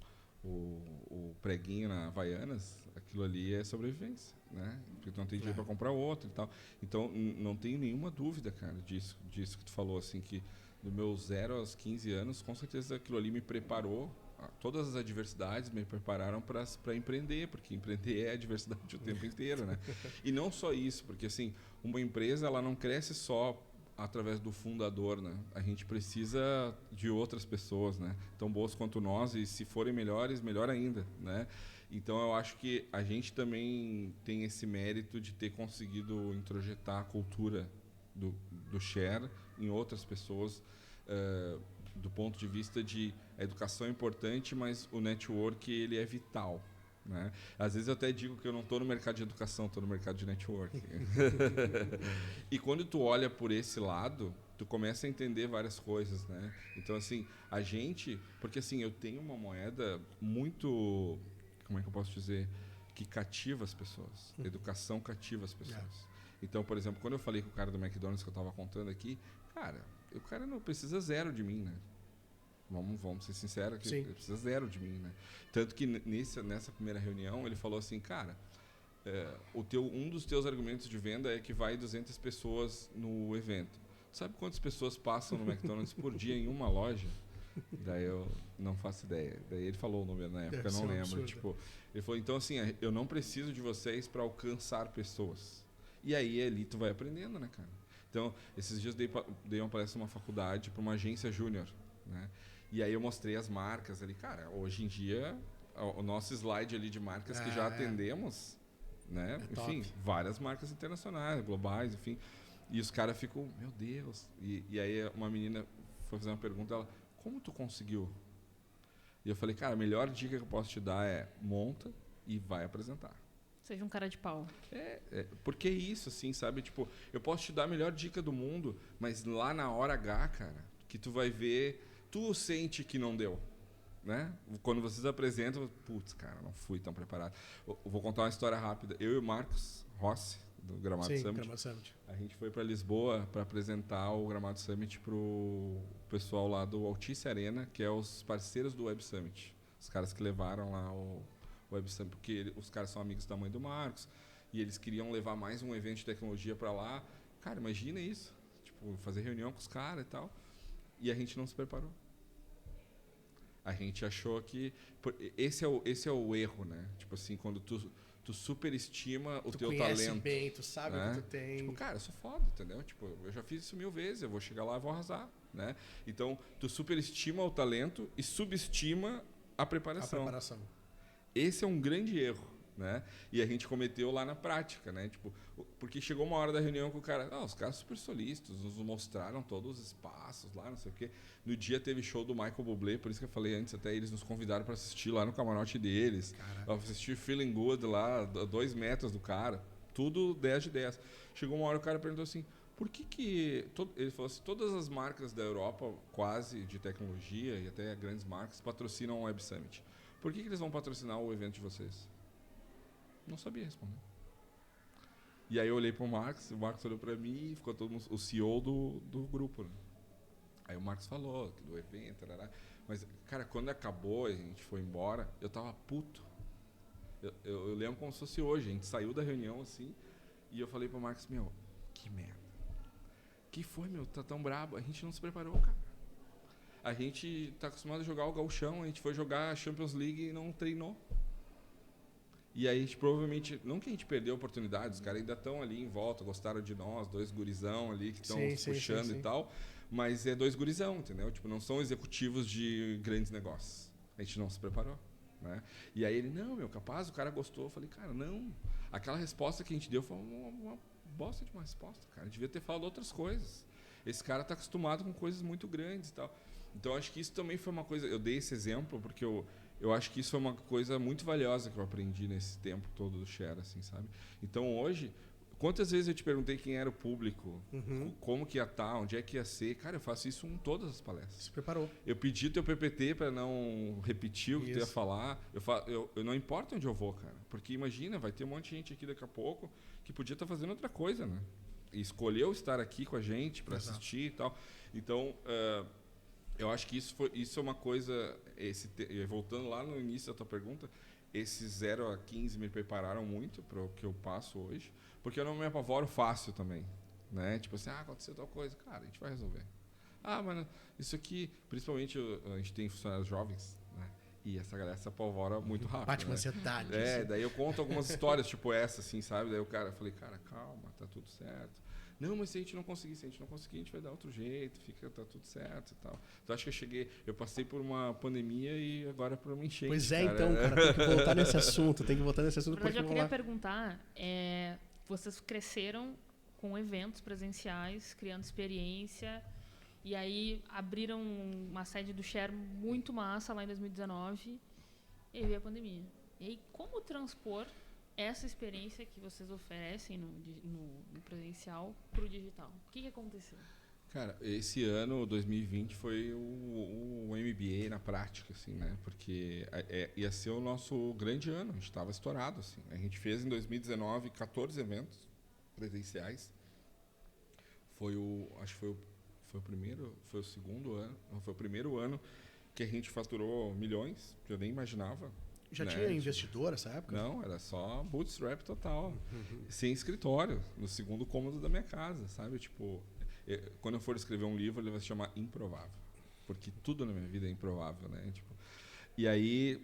preguinho na Havaianas, aquilo ali é sobrevivência. Né? Porque tu não tem dinheiro para comprar outro e tal. Então, não tenho nenhuma dúvida, cara, disso que tu falou, assim, que do meus 0 aos 15 anos, com certeza aquilo ali me preparou. Todas as adversidades me prepararam para empreender, porque empreender é adversidade o tempo inteiro, né? E não só isso, porque assim, uma empresa ela não cresce só através do fundador, né? A gente precisa de outras pessoas, né? Tão boas quanto nós, e se forem melhores, melhor ainda, né? Então eu acho que a gente também tem esse mérito de ter conseguido introjetar a cultura do Share em outras pessoas, do ponto de vista de a educação é importante, mas o network ele é vital, né? Às vezes eu até digo que eu não estou no mercado de educação, estou no mercado de network. E quando tu olha por esse lado, tu começa a entender várias coisas, né? Então assim, porque assim, eu tenho uma moeda muito, como é que eu posso dizer, que cativa as pessoas. Educação cativa as pessoas. Então, por exemplo, quando eu falei com o cara do McDonald's que eu estava contando aqui, cara, o cara não precisa zero de mim, né? Vamos ser sinceros, que ele precisa zero de mim, né? Tanto que nessa primeira reunião ele falou assim, cara, um dos teus argumentos de venda é que vai 200 pessoas no evento. Sabe quantas pessoas passam no McDonald's por dia em uma loja? Daí eu não faço ideia. Daí ele falou o número na época, eu não lembro. Tipo, ele falou, então assim, eu não preciso de vocês para alcançar pessoas. E aí ali tu vai aprendendo, né, cara? Então, esses dias dei uma palestra numa faculdade para uma agência júnior, né? E aí eu mostrei as marcas ali. Cara, hoje em dia, o nosso slide ali de marcas que já atendemos, né? Enfim, várias marcas internacionais, globais, enfim. E os caras ficam, meu Deus. E aí uma menina foi fazer uma pergunta, ela, como tu conseguiu? E eu falei, cara, a melhor dica que eu posso te dar é monta e vai apresentar. Seja um cara de pau. Porque é isso, assim, sabe? Tipo, eu posso te dar a melhor dica do mundo, mas lá na hora H, cara, que tu vai ver, tu sente que não deu. né? Quando vocês apresentam, putz, cara, não fui tão preparado. Eu vou contar uma história rápida. Eu e o Marcos Rossi, do Gramado Summit, Gramado Summit, a gente foi para Lisboa para apresentar o Gramado Summit pro pessoal lá do Altice Arena, que é os parceiros do Web Summit. Os caras que levaram lá o Web Summit, porque os caras são amigos da mãe do Marcos, e eles queriam levar mais um evento de tecnologia para lá. Cara, imagina isso. Tipo, fazer reunião com os caras e tal. E a gente não se preparou. A gente achou que... Esse é o erro, né? Tipo assim, quando tu superestima o teu talento. Bem, tu sabe né? o que tu tem. Tipo, cara, eu sou foda, entendeu? Tipo, eu já fiz isso 1000 vezes, eu vou chegar lá e vou arrasar, né? Então, tu superestima o talento e subestima a preparação. Esse é um grande erro, né? E a gente cometeu lá na prática, né? Tipo, porque chegou uma hora da reunião com o cara, os caras super solícitos, nos mostraram todos os espaços lá, não sei o quê. No dia teve show do Michael Bublé, por isso que eu falei antes, até eles nos convidaram para assistir lá no camarote deles. Caraca. Assistir Feeling Good lá, 2 metros do cara, tudo 10 de 10. Chegou uma hora o cara perguntou assim, por que ele falou assim, todas as marcas da Europa, quase, de tecnologia e até grandes marcas, patrocinam o Web Summit. Por que eles vão patrocinar o evento de vocês? Não sabia responder. E aí eu olhei para o Marcos olhou para mim e ficou todo mundo, o CEO do grupo. Né? Aí o Marcos falou do evento, mas, cara, quando acabou e a gente foi embora, eu tava puto. Eu lembro como se fosse hoje. A gente saiu da reunião assim e eu falei para o Marcos, meu, que merda. Que foi, meu? Tá tão brabo. A gente não se preparou, cara. A gente tá acostumado a jogar o gauchão, a gente foi jogar a Champions League e não treinou. E aí a gente provavelmente, não que a gente perdeu a oportunidade, os caras ainda estão ali em volta, gostaram de nós, 2 gurizão ali que estão puxando e tal, mas é 2 gurizão, entendeu? Tipo, não são executivos de grandes negócios. A gente não se preparou, né? E aí ele, não, meu, capaz, o cara gostou. Eu falei, cara, não. Aquela resposta que a gente deu foi uma bosta de uma resposta, cara. Devia ter falado outras coisas. Esse cara tá acostumado com coisas muito grandes e tal. Então, acho que isso também foi uma coisa... Eu dei esse exemplo porque eu acho que isso foi uma coisa muito valiosa que eu aprendi nesse tempo todo do Share, assim, sabe? Então, hoje, quantas vezes eu te perguntei quem era o público, como que ia estar, onde é que ia ser. Cara, eu faço isso em todas as palestras. Se preparou. Eu pedi teu PPT para não repetir o que tu ia falar. Eu não importa onde eu vou, cara. Porque imagina, vai ter um monte de gente aqui daqui a pouco que podia estar fazendo outra coisa, né? E escolheu estar aqui com a gente para assistir e tal. Então... eu acho que isso é uma coisa... voltando lá no início da tua pergunta, esses 0 a 15 me prepararam muito para o que eu passo hoje, porque eu não me apavoro fácil também. Né? Tipo assim, aconteceu tal coisa. Cara, a gente vai resolver. Mas isso aqui... Principalmente, a gente tem funcionários jovens, né? E essa galera se apavora muito rápido. Bate uma ansiedade. Daí eu conto algumas histórias, tipo essa, assim, sabe? Daí eu falei, cara, calma, tá tudo certo. Não, mas se a gente não conseguir, a gente vai dar outro jeito, tá tudo certo e tal. Então acho que eu passei por uma pandemia e agora por uma enchente. Pois é, cara. Então, cara, tem que voltar nesse assunto, Mas eu queria perguntar, vocês cresceram com eventos presenciais, criando experiência, e aí abriram uma sede do Share muito massa lá em 2019, e veio a pandemia. E aí, como transpor essa experiência que vocês oferecem no presencial para o digital? O que aconteceu? Cara, esse ano, 2020, foi o MBA na prática, assim, né? Porque ia ser o nosso grande ano, a gente estava estourado, assim. A gente fez em 2019 14 eventos presenciais. Acho que foi o primeiro, foi o segundo ano, não, foi o primeiro ano que a gente faturou milhões, que eu nem imaginava. Já tinha investidor nessa época? Não, era só bootstrap total. Sem escritório, no segundo cômodo da minha casa, sabe? Tipo, quando eu for escrever um livro, ele vai se chamar Improvável. Porque tudo na minha vida é improvável, né? Tipo, e aí,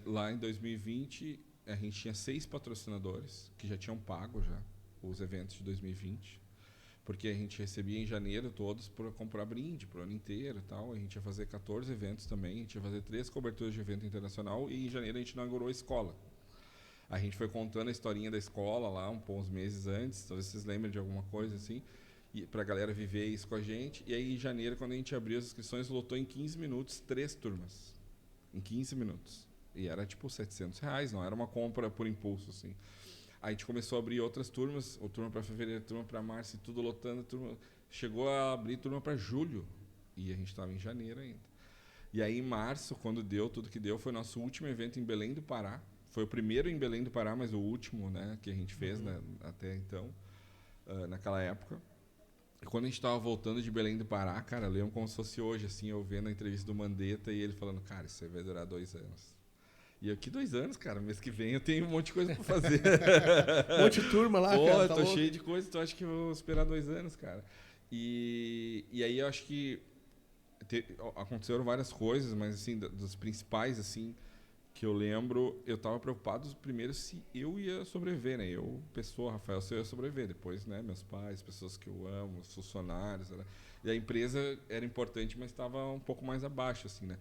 lá em 2020, a gente tinha 6 patrocinadores que já tinham pago já os eventos de 2020. Porque a gente recebia em janeiro todos para comprar brinde para o ano inteiro e tal. A gente ia fazer 14 eventos também, a gente ia fazer 3 coberturas de evento internacional e em janeiro a gente inaugurou a escola. A gente foi contando a historinha da escola lá uns meses antes, talvez vocês lembrem de alguma coisa assim, para a galera viver isso com a gente. E aí em janeiro, quando a gente abriu as inscrições, lotou em 15 minutos 3 turmas. Em 15 minutos. E era tipo R$700, não era uma compra por impulso, assim. A gente começou a abrir outras turmas, turma para fevereiro, turma para março, e tudo lotando. Chegou a abrir turma para julho, e a gente estava em janeiro ainda. E aí, em março, quando deu tudo que deu, foi nosso último evento em Belém do Pará. Foi o primeiro em Belém do Pará, mas o último, né, que a gente fez, né, até então, naquela época. E quando a gente estava voltando de Belém do Pará, cara, eu lembro como se fosse hoje, assim, eu vendo a entrevista do Mandetta e ele falando, cara, isso aí vai durar 2 anos. E eu, que 2 anos, cara? Mês que vem eu tenho um monte de coisa pra fazer. Um monte de turma lá, pô, cara. Tá tô louco. cheio de coisa, então acho que eu vou esperar 2 anos, cara. E aí eu acho que aconteceram várias coisas, mas assim, das principais, assim, que eu lembro, eu tava preocupado primeiro se eu ia sobreviver, né? Eu, pessoa, Rafael, se eu ia sobreviver. Depois, né, meus pais, pessoas que eu amo, os funcionários, né? E a empresa era importante, mas estava um pouco mais abaixo, assim, né?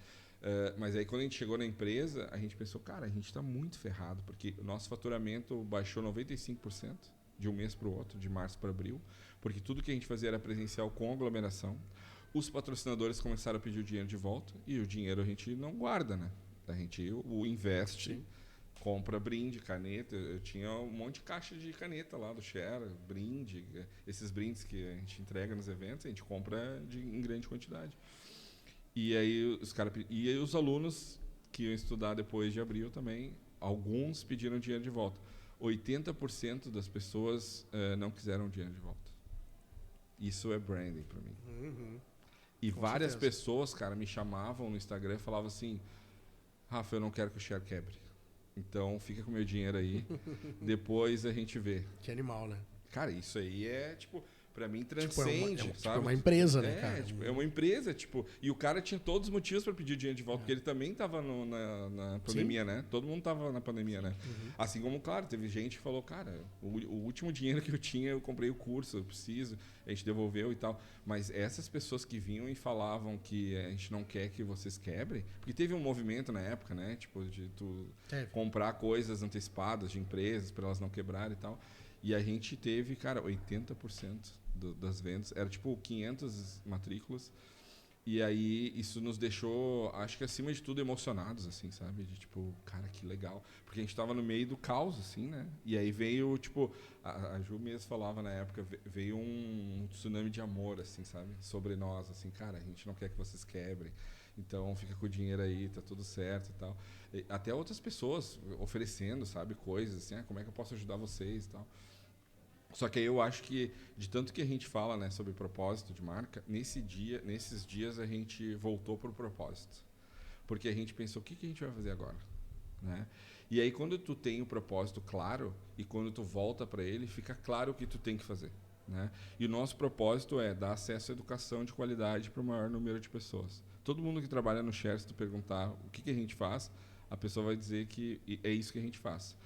Mas aí quando a gente chegou na empresa, a gente pensou, cara, a gente está muito ferrado, porque o nosso faturamento baixou 95% de um mês para o outro, de março para abril, porque tudo que a gente fazia era presencial com aglomeração. Os patrocinadores começaram a pedir o dinheiro de volta, e o dinheiro a gente não guarda, né? A gente o investe, sim, compra brinde, caneta. Eu tinha um monte de caixa de caneta lá do Share, brinde, esses brindes que a gente entrega nos eventos, a gente compra em grande quantidade. E aí os alunos que iam estudar depois de abril também, alguns pediram dinheiro de volta. 80% das pessoas não quiseram dinheiro de volta. Isso é branding para mim. Uhum. E Com várias certeza. pessoas, cara, me chamavam no Instagram e falavam assim, Rafa, eu não quero que o Share quebre. Então fica com o meu dinheiro aí, depois a gente vê. Que animal, né? Cara, isso aí é, tipo, pra mim transcende, sabe? Tipo, é uma empresa, né, cara? Tipo, é uma empresa, tipo... E o cara tinha todos os motivos pra pedir dinheiro de volta, porque ele também tava na pandemia, né? Todo mundo tava na pandemia, né? Uhum. Assim como, claro, teve gente que falou, cara, o último dinheiro que eu tinha, eu comprei o curso, eu preciso, a gente devolveu e tal. Mas essas pessoas que vinham e falavam que a gente não quer que vocês quebrem, porque teve um movimento na época, né? Tipo, de tu comprar coisas antecipadas de empresas pra elas não quebrarem e tal. E a gente teve, cara, 80% das vendas. Era tipo 500 matrículas. E aí isso nos deixou, acho que acima de tudo, emocionados, assim, sabe? De tipo, cara, que legal. Porque a gente tava no meio do caos, assim, né? E aí veio, tipo, a Ju mesmo falava na época, veio um tsunami de amor, assim, sabe? Sobre nós, assim, cara, a gente não quer que vocês quebrem. Então fica com o dinheiro aí, tá tudo certo e tal. E até outras pessoas oferecendo, sabe, coisas assim, como é que eu posso ajudar vocês e tal. Só que aí eu acho que, de tanto que a gente fala, né, sobre propósito de marca, nesses dias a gente voltou pro propósito. Porque a gente pensou, o que a gente vai fazer agora? Né? E aí quando tu tem o propósito claro, e quando tu volta para ele, fica claro o que tu tem que fazer. Né? E o nosso propósito é dar acesso à educação de qualidade para o maior número de pessoas. Todo mundo que trabalha no Share, se tu perguntar o que a gente faz, a pessoa vai dizer que é isso que a gente faz.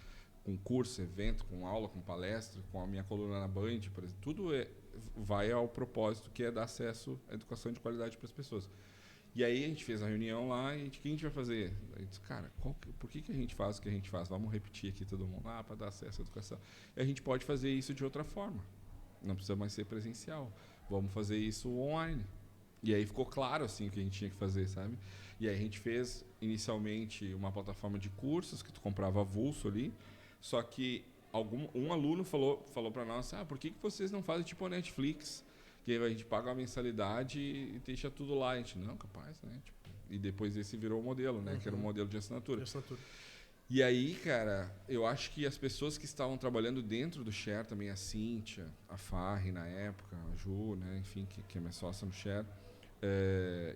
Com curso, evento, com aula, com palestra, com a minha coluna na Band, por exemplo, tudo vai ao propósito que é dar acesso à educação de qualidade para as pessoas. E aí a gente fez a reunião lá e o que a gente vai fazer? A gente disse, cara, por que a gente faz o que a gente faz? Vamos repetir aqui todo mundo. Para dar acesso à educação. E a gente pode fazer isso de outra forma. Não precisa mais ser presencial. Vamos fazer isso online. E aí ficou claro assim o que a gente tinha que fazer, sabe? E aí a gente fez inicialmente uma plataforma de cursos que tu comprava avulso ali. Só que um aluno falou para nós, por que vocês não fazem tipo a Netflix? Que a gente paga uma mensalidade e deixa tudo lá. A gente, não, capaz, né? Tipo, e depois esse virou o modelo, né? Uhum. Que era um modelo de assinatura. E aí, cara, eu acho que as pessoas que estavam trabalhando dentro do Share também, a Cíntia, a Farri na época, a Ju, né? Enfim, que é minha sócia no Share,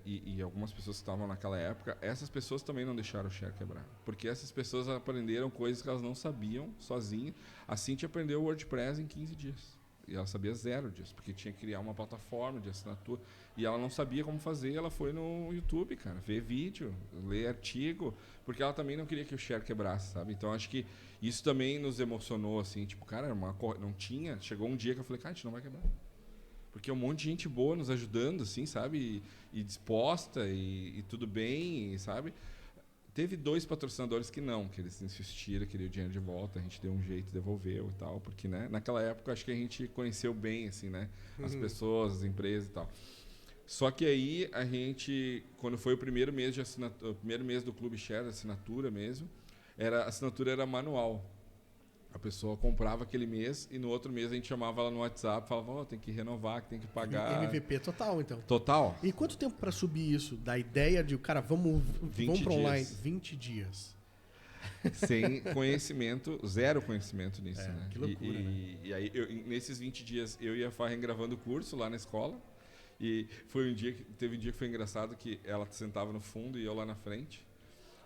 e algumas pessoas que estavam naquela época, essas pessoas também não deixaram o Share quebrar. Porque essas pessoas aprenderam coisas que elas não sabiam sozinhas. A Cíntia aprendeu o WordPress em 15 dias. E ela sabia 0 disso, porque tinha que criar uma plataforma de assinatura. E ela não sabia como fazer, ela foi no YouTube, cara, ver vídeo, ler artigo, porque ela também não queria que o Share quebrasse, sabe? Então, acho que isso também nos emocionou, assim, tipo, cara, não tinha... Chegou um dia que eu falei, cara, a gente não vai quebrar. Porque um monte de gente boa nos ajudando, assim, sabe? E disposta, e tudo bem, e, sabe? Teve 2 patrocinadores que eles insistiram, queriam o dinheiro de volta, a gente deu um jeito, devolveu e tal, porque, né, naquela época acho que a gente conheceu bem, assim, né, as pessoas, as empresas e tal. Só que aí a gente, quando foi o primeiro mês de assinatura, o primeiro mês do Clube Share, assinatura mesmo, a assinatura era manual. A pessoa comprava aquele mês e no outro mês a gente chamava ela no WhatsApp e falava, tem que renovar, que tem que pagar. MVP total, então. Total. E quanto tempo para subir isso? Da ideia de, cara, vamos para online? 20 dias. Sem conhecimento, zero conhecimento nisso, né? Que loucura, né? E aí, nesses 20 dias, eu e a Farren gravando curso lá na escola. E teve um dia que foi engraçado que ela sentava no fundo e eu lá na frente,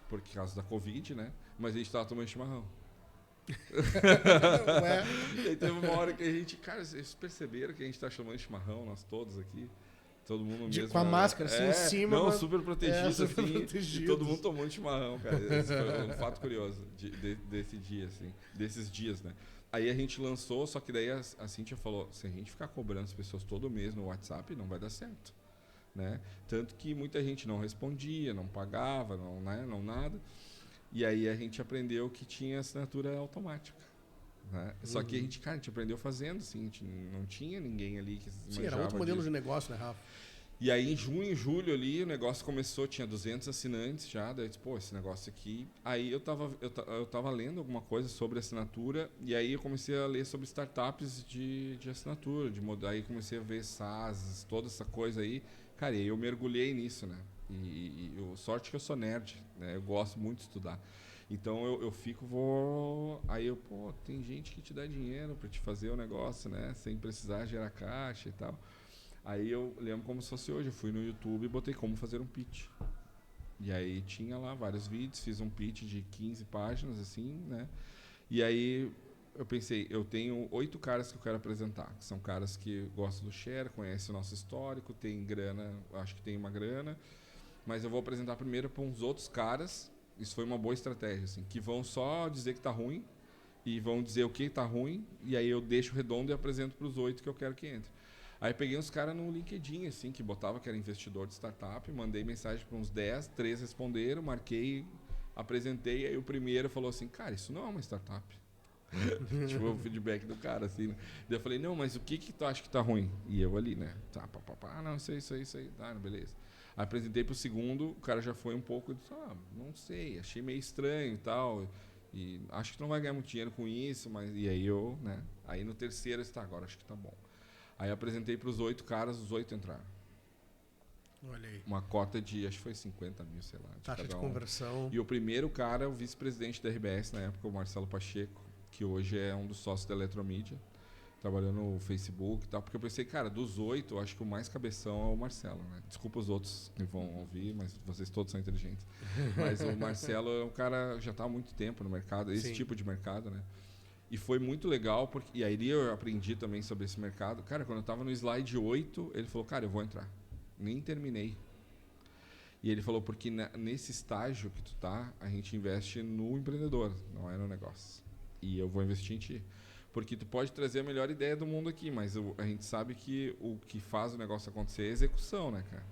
por causa da Covid, né? Mas a gente tava tomando chimarrão. E aí teve uma hora que a gente, cara, vocês perceberam que a gente tá chamando chimarrão, nós todos aqui? Todo mundo mesmo. Com a máscara assim em cima. Não, super protegido, super assim. protegido. E todo mundo tomando chimarrão, cara. Esse foi um fato curioso desse dia, assim. Desses dias, né? Aí a gente lançou, só que daí a Cíntia falou, se a gente ficar cobrando as pessoas todo mês no WhatsApp, não vai dar certo. Né? Tanto que muita gente não respondia, não pagava, não nada. E aí a gente aprendeu que tinha assinatura automática. Né? Só que a gente aprendeu fazendo, assim, a gente não tinha ninguém ali que Sim, era outro modelo de negócio, né, Rafa? E aí em junho, julho ali, o negócio começou, tinha 200 assinantes já, daí eu disse, esse negócio aqui... Aí eu tava lendo alguma coisa sobre assinatura, e aí eu comecei a ler sobre startups de assinatura, aí comecei a ver SaaS, toda essa coisa aí. Cara, e aí eu mergulhei nisso, né? Sorte que eu sou nerd, né? Eu gosto muito de estudar. Então aí tem gente que te dá dinheiro para te fazer o negócio, né? Sem precisar gerar caixa e tal. Aí eu lembro como se fosse hoje, eu fui no YouTube e botei como fazer um pitch. E aí tinha lá vários vídeos, fiz um pitch de 15 páginas, assim, né? E aí eu pensei, eu tenho 8 caras que eu quero apresentar, que são caras que gostam do share, conhecem o nosso histórico, tem grana, acho que tem uma grana, mas eu vou apresentar primeiro para uns outros caras, isso foi uma boa estratégia, assim, que vão só dizer que tá ruim e vão dizer o que tá ruim, e aí eu deixo redondo e apresento para os 8 que eu quero que entre. Aí peguei uns caras no LinkedIn, assim, que botava que era investidor de startup, mandei mensagem para uns 10, 3 responderam, marquei, apresentei, aí o primeiro falou assim, cara, isso não é uma startup. Tipo, o feedback do cara, assim, né? Daí eu falei, não, mas o que tu acha que tá ruim? E eu ali, né? Tá, não, isso aí, tá, beleza. Aí apresentei pro segundo, o cara já foi um pouco, disse, não sei, achei meio estranho e tal, e acho que tu não vai ganhar muito dinheiro com isso, mas... E aí eu, né? Aí no terceiro, eu disse, tá, agora acho que tá bom. Aí eu apresentei pros 8 caras, os 8 entraram. Olha aí. Uma cota de, acho que foi 50 mil, sei lá. Taxa de conversão. E o primeiro cara, o vice-presidente da RBS na época, o Marcelo Pacheco, que hoje é um dos sócios da Eletromídia, trabalhando no Facebook e tal, porque eu pensei, cara, dos 8, eu acho que o mais cabeção é o Marcelo, né? Desculpa os outros que vão ouvir, mas vocês todos são inteligentes. Mas o Marcelo é um cara já está há muito tempo no mercado, esse tipo de mercado, né? E foi muito legal, e aí eu aprendi também sobre esse mercado. Cara, quando eu estava no slide 8, ele falou, cara, eu vou entrar. Nem terminei. E ele falou, porque nesse estágio que tu tá, a gente investe no empreendedor, não é no negócio. E eu vou investir em ti. Porque tu pode trazer a melhor ideia do mundo aqui, mas a gente sabe que o que faz o negócio acontecer é a execução, né, cara?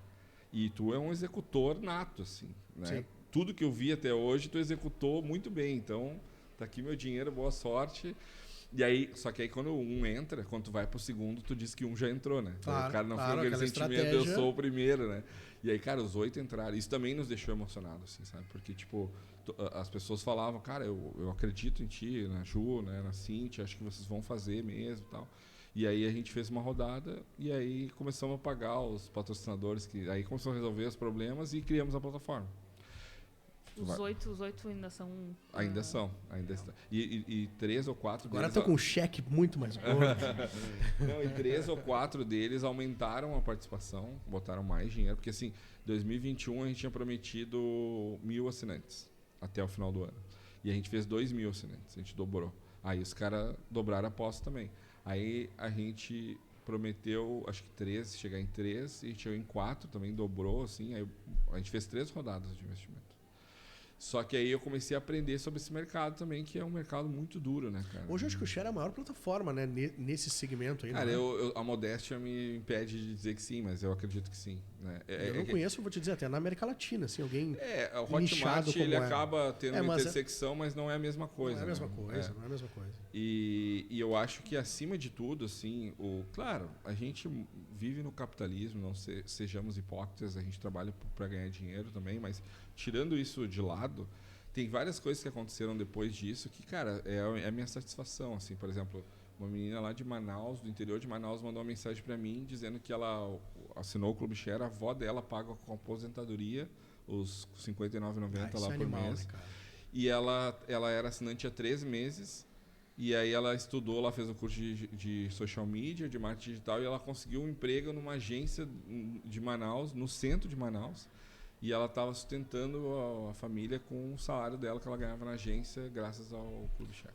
E tu é um executor nato, assim, né? Sim. Tudo que eu vi até hoje, tu executou muito bem. Então, tá aqui meu dinheiro, boa sorte. E aí, só que aí quando um entra, quando tu vai pro segundo, tu diz que um já entrou, né? Claro, o cara não fica aquele sentimento, eu sou o primeiro, né? E aí, cara, os 8 entraram. Isso também nos deixou emocionados, assim, sabe? Porque, tipo, as pessoas falavam, cara, eu acredito em ti, na Ju, né, na Cíntia, acho que vocês vão fazer mesmo e tal. E aí a gente fez uma rodada e aí começamos a pagar os patrocinadores, que aí começamos a resolver os problemas e criamos a plataforma. Os 8 ainda são... Ainda são. E 3 ou 4 Agora deles... estão com um cheque muito mais gordo. Não, e 3 ou 4 deles aumentaram a participação, botaram mais dinheiro, porque assim, 2021 a gente tinha prometido 1.000 assinantes até o final do ano. E a gente fez 2.000 assinantes, a gente dobrou. Aí os caras dobraram a aposta também. Aí a gente prometeu, acho que 3, chegar em 3, e a gente chegou em 4, também dobrou, assim. Aí a gente fez 3 rodadas de investimento. Só que aí eu comecei a aprender sobre esse mercado também, que é um mercado muito duro, né, cara? Hoje eu acho que o Share é a maior plataforma, né? Nesse segmento aí. Cara, a modéstia me impede de dizer que sim, mas eu acredito que sim. Né? Eu não conheço, vou te dizer, até na América Latina, assim, alguém o Hotmart, ele acaba tendo uma intersecção, mas não é a mesma coisa. Não é a mesma coisa, não é a mesma coisa. E eu acho que, acima de tudo, assim, claro, a gente vive no capitalismo, não sejamos hipócritas, a gente trabalha para ganhar dinheiro também, mas tirando isso de lado, Tem várias coisas que aconteceram depois disso que, cara, é a minha satisfação, assim, por exemplo, uma menina lá de Manaus, do interior de Manaus, mandou uma mensagem para mim dizendo que ela assinou o Clube Share, a avó dela paga com aposentadoria os R$ 59,90 lá por mês. Né, e ela era assinante há 13 meses, e aí ela estudou, ela fez um curso de social media, de marketing digital, e ela conseguiu um emprego numa agência de Manaus, no centro de Manaus, e ela estava sustentando a família com o salário dela que ela ganhava na agência, graças ao Clube Share.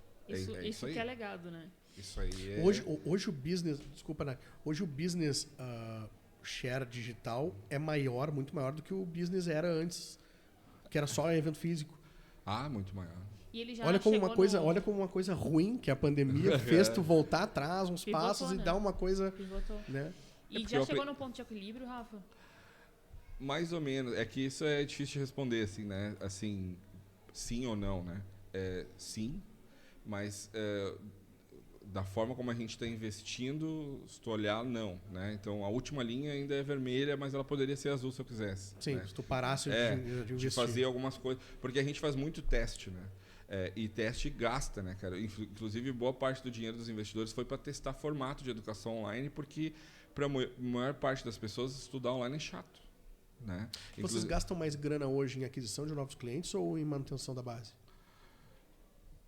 Isso que é legado, né? Isso aí é... Hoje o business, desculpa, né? Hoje o business share digital é maior, muito maior do que o business era antes, que era só evento físico. Muito maior. E ele já olha como uma coisa ruim que a pandemia fez tu voltar atrás uns passos, né? E dar uma coisa, né? E já chegou no ponto de equilíbrio, Rafa? Mais ou menos. É que isso é difícil de responder, assim, né? Assim, sim ou não, né? Sim, mas da forma como a gente está investindo, se tu olhar, não, né? Então, a última linha ainda é vermelha, mas ela poderia ser azul se eu quisesse. Sim, né? Se tu parasse de investir. De fazer algumas coisas. Porque a gente faz muito teste, né? E teste gasta, né, cara? Inclusive, boa parte do dinheiro dos investidores foi para testar formato de educação online, porque para a maior parte das pessoas, estudar online é chato, né? Vocês gastam mais grana hoje em aquisição de novos clientes ou em manutenção da base?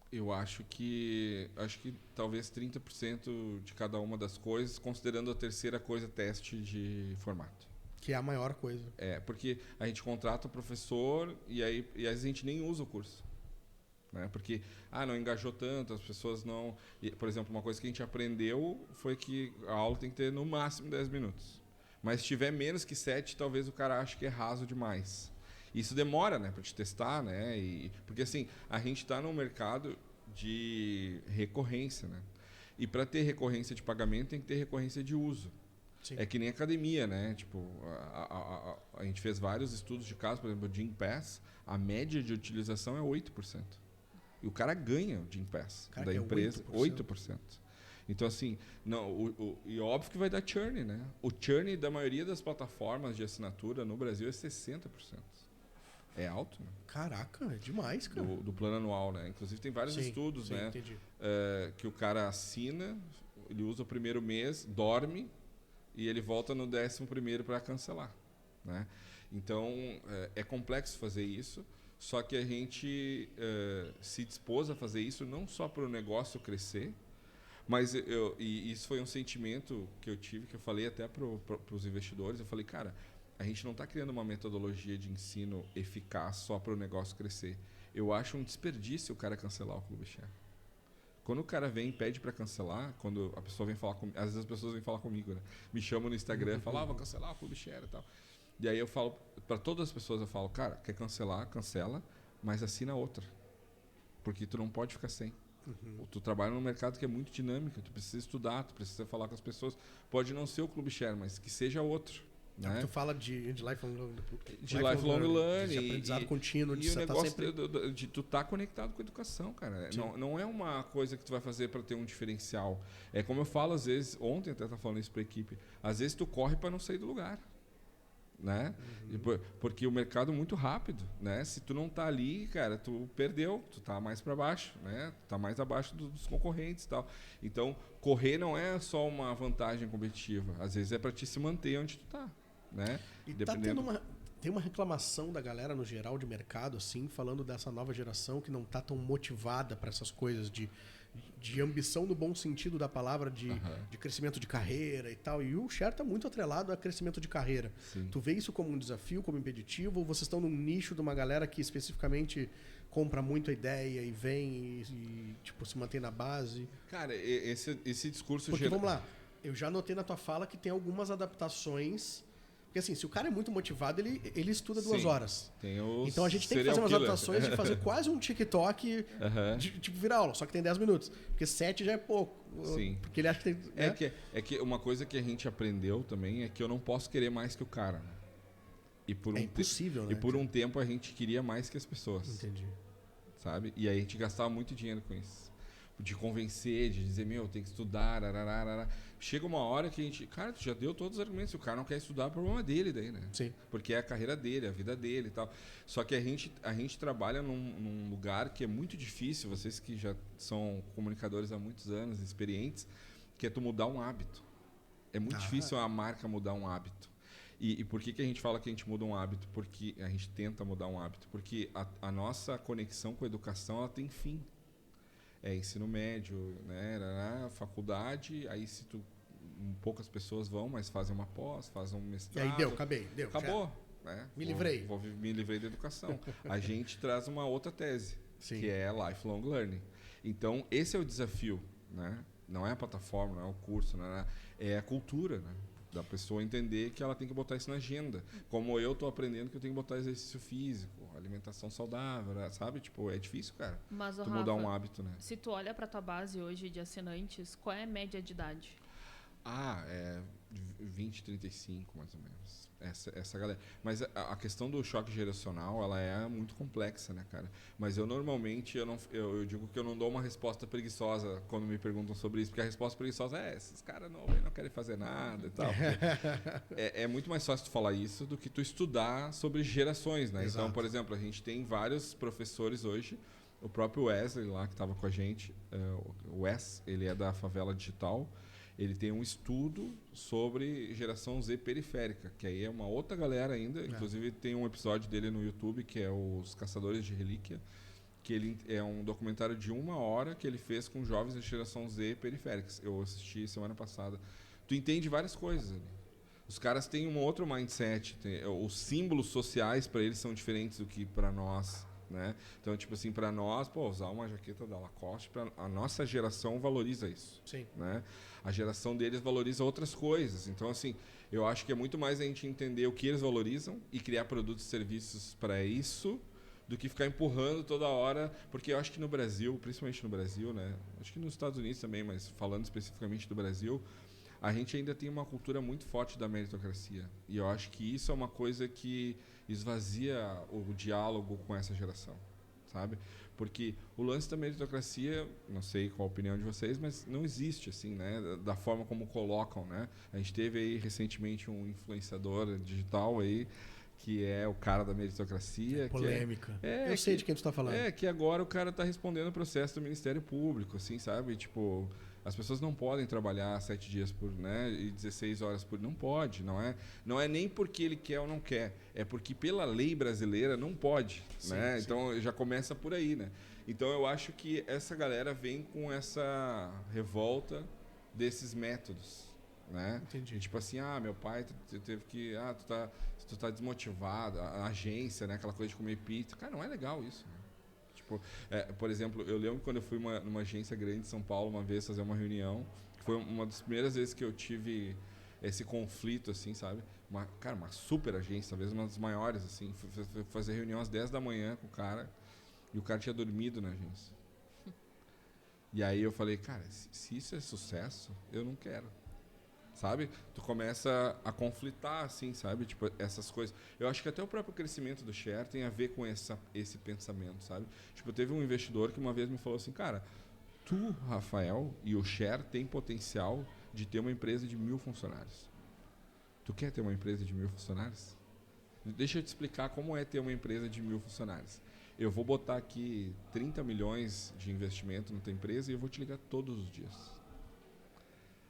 Eu acho que talvez 30% de cada uma das coisas, considerando a terceira coisa, teste de formato. Que é a maior coisa. Porque a gente contrata o professor e às vezes a gente nem usa o curso. Né? Porque não engajou tanto, as pessoas não... Por exemplo, uma coisa que a gente aprendeu foi que a aula tem que ter no máximo 10 minutos. Mas se tiver menos que 7, talvez o cara ache que é raso demais. Isso demora, né, para te testar, né? Porque assim, a gente está num mercado de recorrência, né? E para ter recorrência de pagamento tem que ter recorrência de uso. Sim. É que nem academia, né? Tipo, a gente fez vários estudos de caso, por exemplo, o Gym Pass, a média de utilização é 8%. E o cara ganha o Gym Pass da empresa, 8%. Então, assim, e óbvio que vai dar churn, né? O churn da maioria das plataformas de assinatura no Brasil é 60%. É alto, né? Caraca, é demais, cara. Do plano anual, né? Inclusive tem vários estudos, né? Que o cara assina, ele usa o primeiro mês, dorme e ele volta no 11º para cancelar, né? Então, é complexo fazer isso, só que a gente se dispôs a fazer isso não só para o negócio crescer, mas e isso foi um sentimento que eu tive, que eu falei até para os investidores, eu falei, cara, a gente não está criando uma metodologia de ensino eficaz só para o negócio crescer. Eu acho um desperdício o cara cancelar o Clube Share. Quando o cara vem e pede para cancelar, quando a pessoa vem falar comigo, às vezes as pessoas vêm falar comigo, né? Me chamam no Instagram e falam, vou cancelar o Clube Share e tal. E aí eu falo, para todas as pessoas eu falo, cara, quer cancelar, cancela, mas assina outra. Porque tu não pode ficar sem. Tu trabalha num mercado que é muito dinâmico, tu precisa estudar, tu precisa falar com as pessoas. Pode não ser o Clube Share, mas que seja outro. Né? Tu fala de lifelong learning, de aprendizado contínuo, e o negócio de tu estar conectado com a educação, cara. Não é uma coisa que tu vai fazer para ter um diferencial. É como eu falo às vezes, ontem até estava falando isso para a equipe, às vezes tu corre para não sair do lugar, né? Porque o mercado é muito rápido, né? Se tu não tá ali, cara, tu perdeu, tu tá mais para baixo, né? Tu tá mais abaixo dos concorrentes e tal. Então, correr não é só uma vantagem competitiva, às vezes é para te se manter onde tu tá. Né? E tem uma reclamação da galera no geral de mercado, assim, falando dessa nova geração que não tá tão motivada para essas coisas de ambição no bom sentido da palavra, de crescimento de carreira e tal. E o Share tá muito atrelado a crescimento de carreira. Sim. Tu vê isso como um desafio, como impeditivo? Ou vocês estão num nicho de uma galera que especificamente compra muito a ideia e vem e tipo, se mantém na base? Cara, esse discurso... Porque, vamos lá, eu já notei na tua fala que tem algumas adaptações... Porque assim, se o cara é muito motivado, ele estuda 2 horas. Então a gente tem que fazer umas adaptações de fazer quase um TikTok de tipo virar aula, só que tem 10 minutos. Porque 7 já é pouco. Sim. Porque ele acha que tem... É que uma coisa que a gente aprendeu também é que eu não posso querer mais que o cara. E por impossível, né? E por um tempo a gente queria mais que as pessoas. Entendi. Sabe? E aí a gente gastava muito dinheiro com isso. de convencer, de dizer, tem que estudar, arararara. Chega uma hora que a gente... Cara, tu já deu todos os argumentos. Se o cara não quer estudar, o problema é dele daí, né? Sim. Porque é a carreira dele, a vida dele e tal. Só que a gente trabalha num lugar que é muito difícil, vocês que já são comunicadores há muitos anos, experientes, que é tu mudar um hábito. É muito difícil a marca mudar um hábito. E por que a gente fala que a gente muda um hábito? Porque a gente tenta mudar um hábito. Porque a nossa conexão com a educação, ela tem fim. É ensino médio, né, faculdade, aí se tu poucas pessoas vão, mas fazem uma pós, fazem um mestrado. E aí acabou, né? Me livrei. Me livrei da educação. A gente traz uma outra tese, Sim. que é lifelong learning. Então, esse é o desafio, né? Não é a plataforma, não é o curso, é a cultura, né? Da pessoa entender que ela tem que botar isso na agenda. Como eu estou aprendendo que eu tenho que botar exercício físico, alimentação saudável, né? Sabe? Tipo, é difícil, cara. Mas, tu Rafa, mudar um hábito, né? Se tu olha para tua base hoje de assinantes, qual é a média de idade? É 20, 35, mais ou menos. Essa galera. Mas a questão do choque geracional, ela é muito complexa, né, cara? Mas eu normalmente, eu digo que eu não dou uma resposta preguiçosa quando me perguntam sobre isso, porque a resposta preguiçosa esses caras não querem fazer nada e tal. É muito mais fácil tu falar isso do que tu estudar sobre gerações, né? Exato. Então, por exemplo, a gente tem vários professores hoje, o próprio Wesley lá, que estava com a gente, o Wes, ele é da Favela Digital. Ele tem um estudo sobre geração Z periférica, que aí é uma outra galera ainda. Inclusive, tem um episódio dele no YouTube, que é Os Caçadores de Relíquia, que ele é um documentário de 1 hora que ele fez com jovens da geração Z periféricas. Eu assisti semana passada. Tu entende várias coisas ali. Os caras têm um outro mindset. Os símbolos sociais para eles são diferentes do que para nós. Né? Então, tipo assim, para nós, usar uma jaqueta da Lacoste, a nossa geração valoriza isso. Sim. Né? A geração deles valoriza outras coisas. Então, assim, eu acho que é muito mais a gente entender o que eles valorizam e criar produtos e serviços para isso do que ficar empurrando toda hora, porque eu acho que no Brasil, principalmente no Brasil, né? Acho que nos Estados Unidos também, mas falando especificamente do Brasil, a gente ainda tem uma cultura muito forte da meritocracia. E eu acho que isso é uma coisa que esvazia o diálogo com essa geração, sabe? Porque o lance da meritocracia, não sei qual a opinião de vocês, mas não existe assim, né? Da forma como colocam, né? A gente teve aí recentemente um influenciador digital aí que é o cara da meritocracia. Polêmica. Eu sei de quem tu está falando. Que agora o cara está respondendo o processo do Ministério Público, assim, sabe? Tipo, as pessoas não podem trabalhar 7 dias por, né, e 16 horas por... Não pode, não é nem porque ele quer ou não quer, é porque pela lei brasileira não pode, sim, né? Sim. Então já começa por aí, né? Então eu acho que essa galera vem com essa revolta desses métodos, né? Entendi. Tipo assim, meu pai teve que... tu tá desmotivado, a agência, né? Aquela coisa de comer pizza. Cara, não é legal isso, né? Tipo, por exemplo, eu lembro quando eu fui numa agência grande de São Paulo uma vez fazer uma reunião, que foi uma das primeiras vezes que eu tive esse conflito, assim, sabe? Uma super agência, talvez uma das maiores, assim. Fui fazer reunião às 10 da manhã com o cara e o cara tinha dormido na agência. E aí eu falei, cara, se isso é sucesso, eu não quero. Sabe? Tu começa a conflitar, assim, sabe? Tipo, essas coisas. Eu acho que até o próprio crescimento do Share tem a ver com esse pensamento, sabe? Tipo, teve um investidor que uma vez me falou assim, cara, tu, Rafael, e o Share tem potencial de ter uma empresa de 1.000 funcionários. Tu quer ter uma empresa de 1.000 funcionários? Deixa eu te explicar como é ter uma empresa de 1.000 funcionários. Eu vou botar aqui 30 milhões de investimento na tua empresa e eu vou te ligar todos os dias.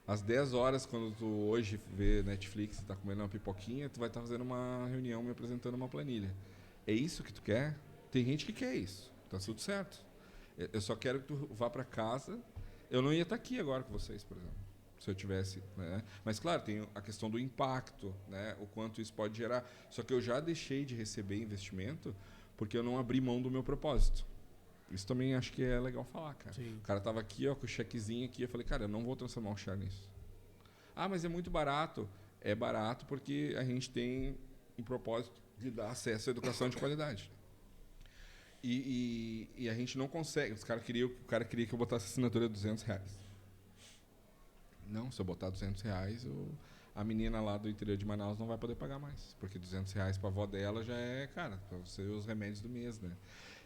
Às 10 horas, quando tu hoje vê Netflix e tá comendo uma pipoquinha, tu vai estar fazendo uma reunião me apresentando uma planilha. É isso que tu quer? Tem gente que quer isso. Tá tudo certo. Eu só quero que tu vá para casa. Eu não ia estar aqui agora com vocês, por exemplo, se eu tivesse, né? Mas claro, tem a questão do impacto, né? O quanto isso pode gerar. Só que eu já deixei de receber investimento porque eu não abri mão do meu propósito. Isso também acho que é legal falar, cara. Sim. O cara tava aqui, com o chequezinho aqui, eu falei, cara, eu não vou transformar o Share nisso. Mas é muito barato. É barato porque a gente tem um propósito de dar acesso à educação de qualidade. E a gente não consegue. O cara queria que eu botasse assinatura de R$200. Não, se eu botar R$200, a menina lá do interior de Manaus não vai poder pagar mais. Porque R$200 para a avó dela já é, cara, para você os remédios do mês, né?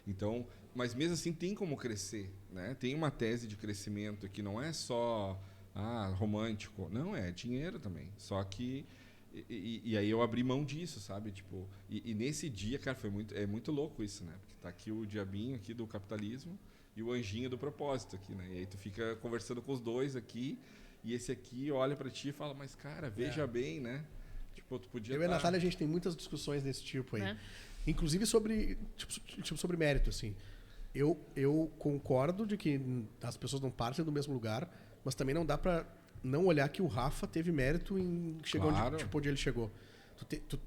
Então, mas mesmo assim tem como crescer, né? Tem uma tese de crescimento que não é só romântico, não, é dinheiro também. Só que e aí eu abri mão disso, sabe? Tipo, e nesse dia, cara, é muito louco isso, né? Porque tá aqui o diabinho aqui do capitalismo e o anjinho do propósito aqui, né? E aí tu fica conversando com os dois aqui e esse aqui olha para ti e fala, mas cara, veja bem, né? Tipo, tu podia Eu e a Natália, a gente tem muitas discussões desse tipo aí. Né? Inclusive sobre, sobre mérito, assim. Eu concordo de que as pessoas não partem do mesmo lugar, mas também não dá pra não olhar que o Rafa teve mérito em chegar onde ele chegou.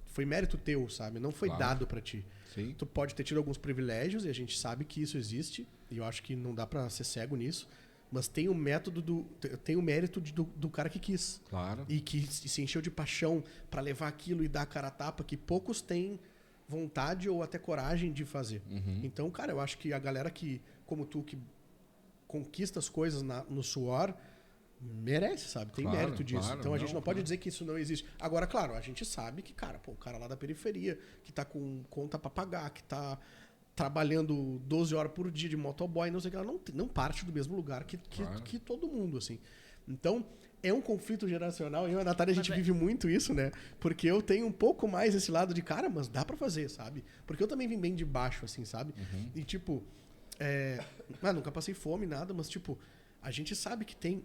Foi mérito teu, sabe? Não foi dado pra ti. Sim. Tu pode ter tido alguns privilégios e a gente sabe que isso existe, e eu acho que não dá pra ser cego nisso, mas tem o método tem o mérito do cara que quis. Claro. E que se encheu de paixão pra levar aquilo e dar a cara a tapa, que poucos têm vontade ou até coragem de fazer. Então, cara, eu acho que a galera que, como tu, que conquista as coisas no suor, merece, sabe? Tem mérito disso. Claro, então a gente não pode dizer que isso não existe. Agora, claro, a gente sabe que, cara, o cara lá da periferia, que tá com conta pra pagar, que tá trabalhando 12 horas por dia de motoboy, não sei o que, ela não parte do mesmo lugar que todo mundo, assim. Então, é um conflito geracional. Eu e a Natália, a gente vive muito isso, né? Porque eu tenho um pouco mais esse lado de, cara, mas dá pra fazer, sabe? Porque eu também vim bem de baixo, assim, sabe? E, tipo, nunca passei fome, nada, mas, tipo, a gente sabe que tem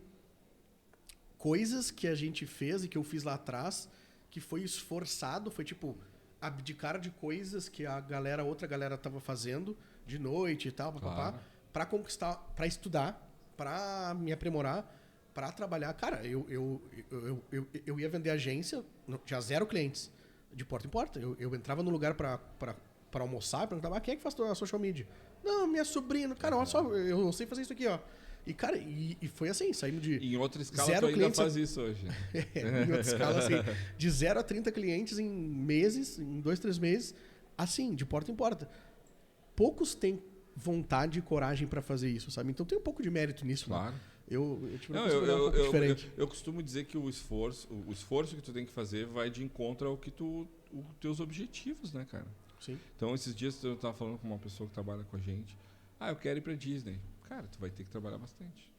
coisas que a gente fez e que eu fiz lá atrás que foi esforçado, foi, tipo, abdicar de coisas que outra galera tava fazendo de noite e tal, pra conquistar, pra estudar, pra me aprimorar, pra trabalhar. Cara, eu ia vender agência, tinha 0 clientes, de porta em porta. Eu entrava no lugar pra almoçar e perguntava, quem é que faz a social media? Não, minha sobrinha. Cara, olha só, eu sei fazer isso aqui, ó. E, cara, e foi assim, saímos de... Em outra escala, 0 tu ainda clientes faz isso hoje. em outra escala, assim, de 0 a 30 clientes em meses, em 2, 3 meses, assim, de porta em porta. Poucos têm vontade e coragem pra fazer isso, sabe? Então tem um pouco de mérito nisso, Claro. né? Eu costumo dizer que o esforço que tu tem que fazer vai de encontro ao que os teus objetivos, né, cara? Sim. Então, esses dias eu estava falando com uma pessoa que trabalha com a gente. Eu quero ir pra Disney. Cara, tu vai ter que trabalhar bastante,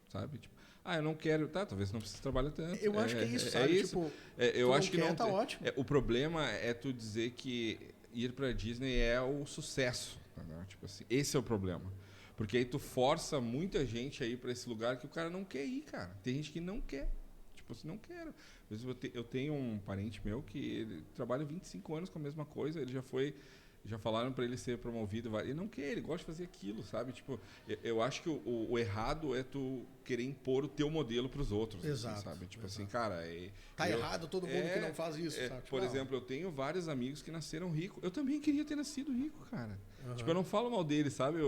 sabe? Tipo, eu não quero... Tá, talvez não precise trabalhar tanto. Eu acho que é isso, sabe? Isso. Tipo, eu acho que não... Tá ótimo. O problema é tu dizer que ir pra Disney é o sucesso. Né? Tipo assim, esse é o problema. Porque aí tu força muita gente a ir pra esse lugar que o cara não quer ir, cara. Tem gente que não quer. Tipo assim, não quero. Às vezes eu tenho um parente meu que ele trabalha 25 anos com a mesma coisa, ele já falaram para ele ser promovido, ele não quer, ele gosta de fazer aquilo, sabe? Tipo, eu acho que o errado é tu querer impor o teu modelo para os outros. Exato. Assim, sabe? Tipo assim, cara... Tá errado todo mundo que não faz isso, sabe? Por exemplo, eu tenho vários amigos que nasceram ricos. Eu também queria ter nascido rico, cara. Tipo, eu não falo mal dele, sabe?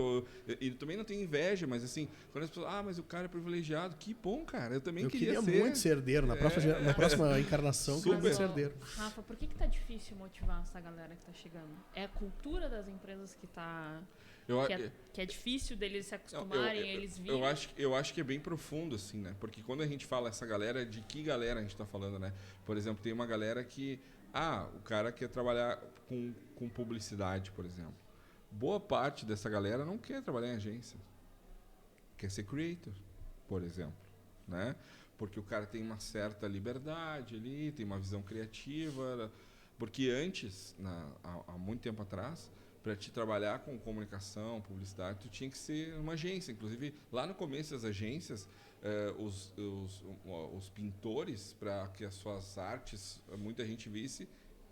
E também não tenho inveja, mas assim, quando as pessoas... mas o cara é privilegiado. Que bom, cara. Eu também queria ser. Muito ser herdeiro. Na próxima encarnação, eu queria ser herdeiro. Rafa, por que tá difícil motivar essa galera que tá chegando? É a cultura das empresas que tá... Que é difícil deles se acostumarem, eles virem? Eu acho que é bem profundo, assim, né? Porque quando a gente fala essa galera, de que galera a gente tá falando, né? Por exemplo, tem uma galera que... o cara quer trabalhar com publicidade, por exemplo. Boa parte dessa galera não quer trabalhar em agência. Quer ser creator, por exemplo, né? Porque o cara tem uma certa liberdade ali, tem uma visão criativa. Porque antes, há muito tempo atrás, para te trabalhar com comunicação, publicidade, tu tinha que ser uma agência. Inclusive, lá no começo das agências, os pintores, para que as suas artes muita gente visse,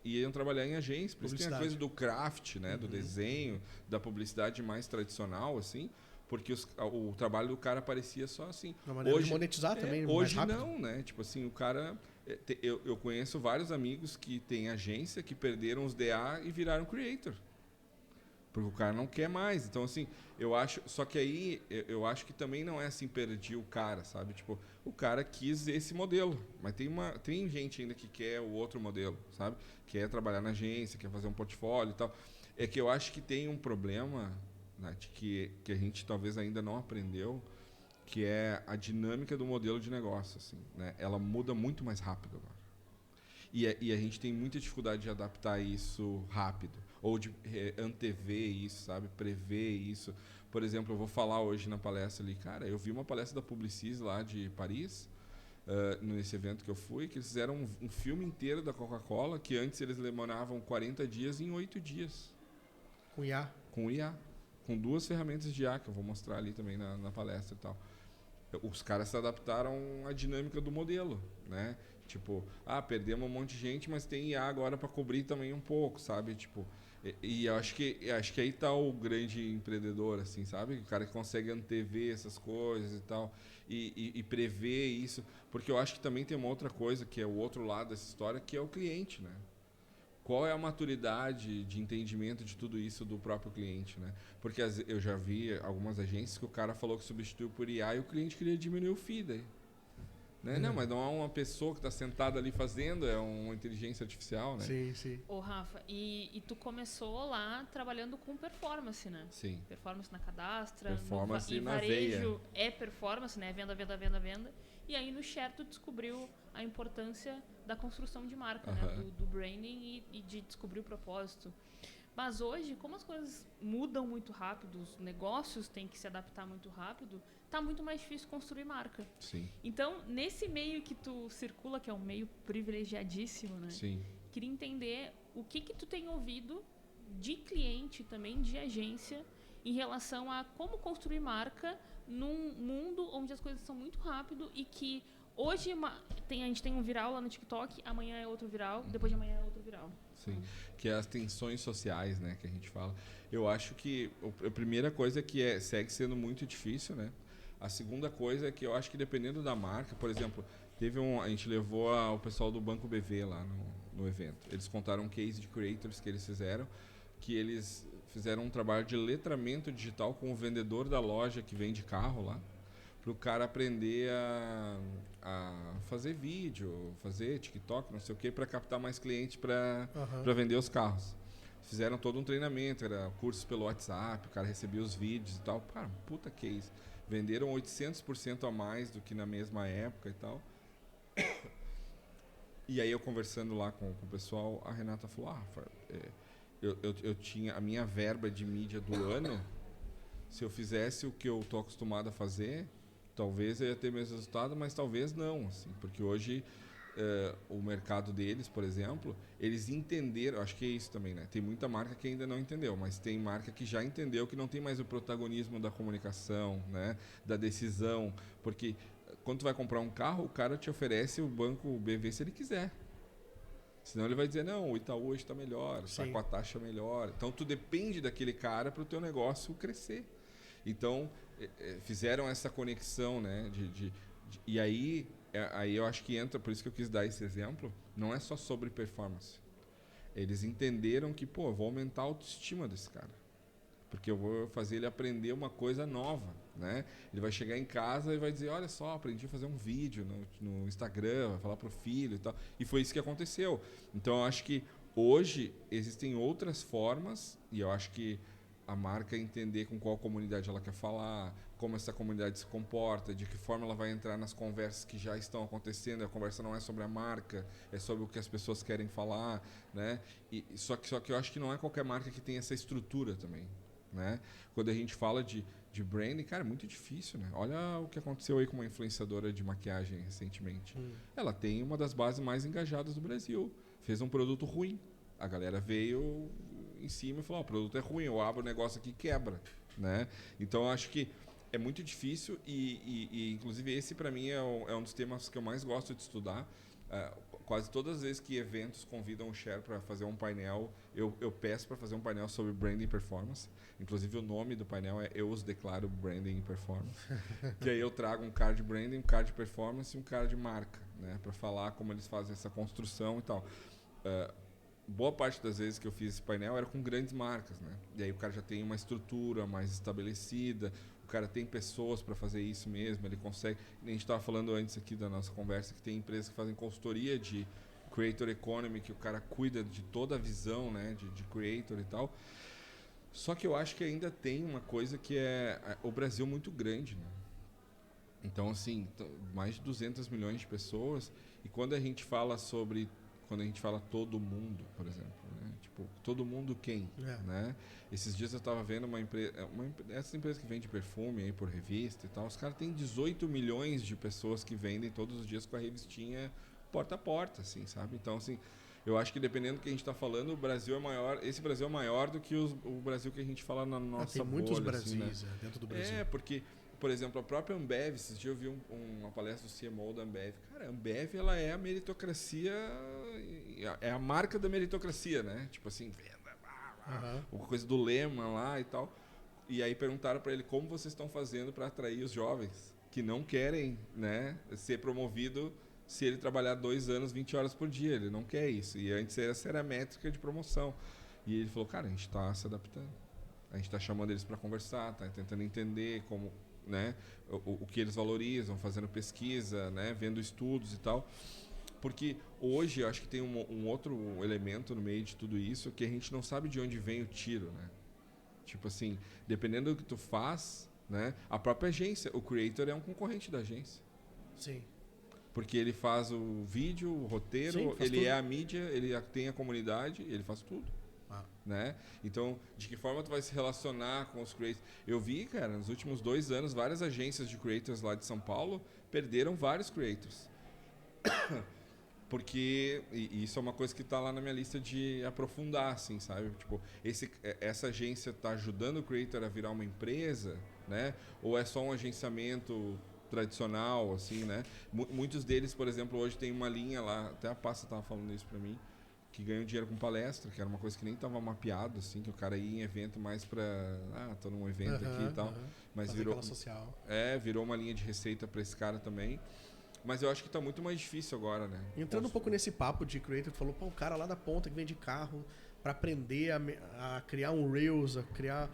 iam trabalhar em agência. Por isso tem a coisa do craft, né? Do desenho, da publicidade mais tradicional, assim. Porque o trabalho do cara parecia só assim. Uma maneira de monetizar também. Hoje não, né? Tipo assim, o cara... Eu conheço vários amigos que têm agência, que perderam os DA e viraram creator. Porque o cara não quer mais. Então, assim, eu acho... Só que aí, eu acho que também não é assim, perdi o cara, sabe? Tipo, o cara quis esse modelo. Mas tem gente ainda que quer o outro modelo, sabe? Quer trabalhar na agência, quer fazer um portfólio e tal. É que eu acho que tem um problema, né, que a gente talvez ainda não aprendeu, que é a dinâmica do modelo de negócio, assim, né? Ela muda muito mais rápido agora. E a gente tem muita dificuldade de adaptar isso rápido. Ou de antever isso, sabe? Prever isso. Por exemplo, eu vou falar hoje na palestra ali. Cara, eu vi uma palestra da Publicis lá de Paris, nesse evento que eu fui, que eles fizeram um filme inteiro da Coca-Cola, que antes eles demoravam 40 dias em 8 dias. Com IA? Com IA. Com 2 ferramentas de IA, que eu vou mostrar ali também na palestra e tal. Os caras se adaptaram à dinâmica do modelo, né? Tipo, perdemos um monte de gente, mas tem IA agora para cobrir também um pouco, sabe? Tipo, e eu acho que aí tá o grande empreendedor, assim, sabe? O cara que consegue antever essas coisas e tal, e prever isso. Porque eu acho que também tem uma outra coisa, que é o outro lado dessa história, que é o cliente, né? Qual é a maturidade de entendimento de tudo isso do próprio cliente, né? Porque eu já vi algumas agências que o cara falou que substituiu por IA e o cliente queria diminuir o FII daí. Né? Não, mas não é uma pessoa que está sentada ali fazendo, é uma inteligência artificial, né? Sim, sim. Ô, Rafa, e tu começou lá trabalhando com performance, né? Sim. Performance na cadastra. Performance no na varejo veia. é performance, né? Venda, venda, venda, venda. E aí no Share tu descobriu a importância da construção de marca, né? Do branding e de descobrir o propósito. Mas hoje, como as coisas mudam muito rápido, os negócios têm que se adaptar muito rápido, tá muito mais difícil construir marca. Sim. Então, nesse meio que tu circula, que é um meio privilegiadíssimo, né? Sim. Queria entender o que tu tem ouvido de cliente também, de agência, em relação a como construir marca num mundo onde as coisas são muito rápido e que hoje a gente tem um viral lá no TikTok, amanhã é outro viral, depois de amanhã é outro viral. Sim, que é as tensões sociais, né, que a gente fala. Eu acho que a primeira coisa é que segue sendo muito difícil, né? A segunda coisa é que eu acho que dependendo da marca, por exemplo, a gente levou o pessoal do Banco BV lá no evento. Eles contaram um case de creators que eles fizeram, que eles fizeram um trabalho de letramento digital com o vendedor da loja que vende carro lá, para o cara aprender a fazer vídeo, fazer TikTok, não sei o que, para captar mais clientes para vender os carros. Fizeram todo um treinamento, era cursos pelo WhatsApp, o cara recebia os vídeos e tal. Cara, puta case. Venderam 800% a mais do que na mesma época e tal. E aí eu conversando lá com o pessoal, a Renata falou, Rafael, eu tinha a minha verba de mídia do ano, se eu fizesse o que eu tô acostumado a fazer, talvez eu ia ter meus resultados, mas talvez não, assim, porque hoje o mercado deles, por exemplo, eles entenderam, acho que é isso também, né? Tem muita marca que ainda não entendeu, mas tem marca que já entendeu que não tem mais o protagonismo da comunicação, né? Da decisão, porque quando tu vai comprar um carro, o cara te oferece o banco BV se ele quiser. Senão ele vai dizer, não, o Itaú hoje está melhor, está com a taxa melhor. Então, tu depende daquele cara para o teu negócio crescer. Então, fizeram essa conexão, né? E aí eu acho que entra, por isso que eu quis dar esse exemplo, não é só sobre performance. Eles entenderam que, eu vou aumentar a autoestima desse cara. Porque eu vou fazer ele aprender uma coisa nova, né? Ele vai chegar em casa e vai dizer, olha só, aprendi a fazer um vídeo no Instagram, vai falar pro filho e tal. E foi isso que aconteceu. Então, eu acho que hoje existem outras formas, e eu acho que a marca entender com qual comunidade ela quer falar, como essa comunidade se comporta, de que forma ela vai entrar nas conversas que já estão acontecendo. A conversa não é sobre a marca, é sobre o que as pessoas querem falar, né? Só que eu acho que não é qualquer marca que tem essa estrutura também, né? Quando a gente fala de branding, cara, é muito difícil, né? Olha o que aconteceu aí com uma influenciadora de maquiagem recentemente. Ela tem uma das bases mais engajadas do Brasil. Fez um produto ruim. A galera veio em cima e falou, o produto é ruim, eu abro o negócio aqui e quebra, né? Então, eu acho que é muito difícil e inclusive, esse para mim é um dos temas que eu mais gosto de estudar. Quase todas as vezes que eventos convidam o Share para fazer um painel, eu peço para fazer um painel sobre branding e performance. Inclusive, o nome do painel é Eu os declaro branding e performance. Que aí eu trago um cara de branding, um cara de performance e um cara de marca, né? Para falar como eles fazem essa construção e tal. Boa parte das vezes que eu fiz esse painel era com grandes marcas, né? E aí o cara já tem uma estrutura mais estabelecida, o cara tem pessoas para fazer isso mesmo, ele consegue... A gente estava falando antes aqui da nossa conversa que tem empresas que fazem consultoria de creator economy, que o cara cuida de toda a visão, né, de creator e tal. Só que eu acho que ainda tem uma coisa que é o Brasil muito grande, né? Então, assim, mais de 200 milhões de pessoas, e quando a gente fala sobre quando a gente fala todo mundo, por exemplo, né? Tipo, todo mundo quem, né? Esses dias eu estava vendo uma empresa, essas empresas que vendem perfume aí por revista e tal, os caras têm 18 milhões de pessoas que vendem todos os dias com a revistinha porta a porta, assim, sabe? Então, assim, eu acho que dependendo do que a gente está falando, o Brasil é maior, esse Brasil é maior do que o Brasil que a gente fala na nossa bolha. Tem muitos Brasis, assim, né? Dentro do Brasil. Porque, por exemplo, a própria Ambev, esses dias eu vi uma palestra do CMO da Ambev. Cara, a Ambev, ela é a meritocracia, é a marca da meritocracia, né? Tipo assim, venda, coisa do lema lá e tal. E aí perguntaram para ele como vocês estão fazendo para atrair os jovens que não querem, né, ser promovido se ele trabalhar 2 anos, 20 horas por dia. Ele não quer isso. E antes essa era a métrica de promoção. E ele falou, cara, a gente está se adaptando. A gente está chamando eles para conversar, está tentando entender como, né, o que eles valorizam, fazendo pesquisa, né, vendo estudos e tal. Porque hoje eu acho que tem um outro elemento no meio de tudo isso, que a gente não sabe de onde vem o tiro, né? Tipo assim, dependendo do que tu faz, né, a própria agência, o creator é um concorrente da agência. Sim. Porque ele faz o vídeo, o roteiro, ele tudo. É a mídia, ele tem a comunidade, ele faz tudo. Né? Então, de que forma tu vai se relacionar com os creators? Eu vi, cara, nos últimos 2 anos, várias agências de creators lá de São Paulo perderam vários creators. Porque e isso é uma coisa que está lá na minha lista de aprofundar, assim, sabe? Tipo, essa agência está ajudando o creator a virar uma empresa, né? Ou é só um agenciamento tradicional, assim, né? Muitos deles, por exemplo, hoje tem uma linha lá, até a Pasta estava falando isso para mim, que ganham dinheiro com palestra, que era uma coisa que nem estava mapeado, assim, que o cara ia em evento mais para, tô num evento aqui e tal, mas fazer virou social. Virou uma linha de receita para esse cara também. Mas eu acho que está muito mais difícil agora, né? Entrando um pouco nesse papo de creator, tu falou, pô, o cara lá da ponta que vende carro para aprender a criar um Reels, a criar...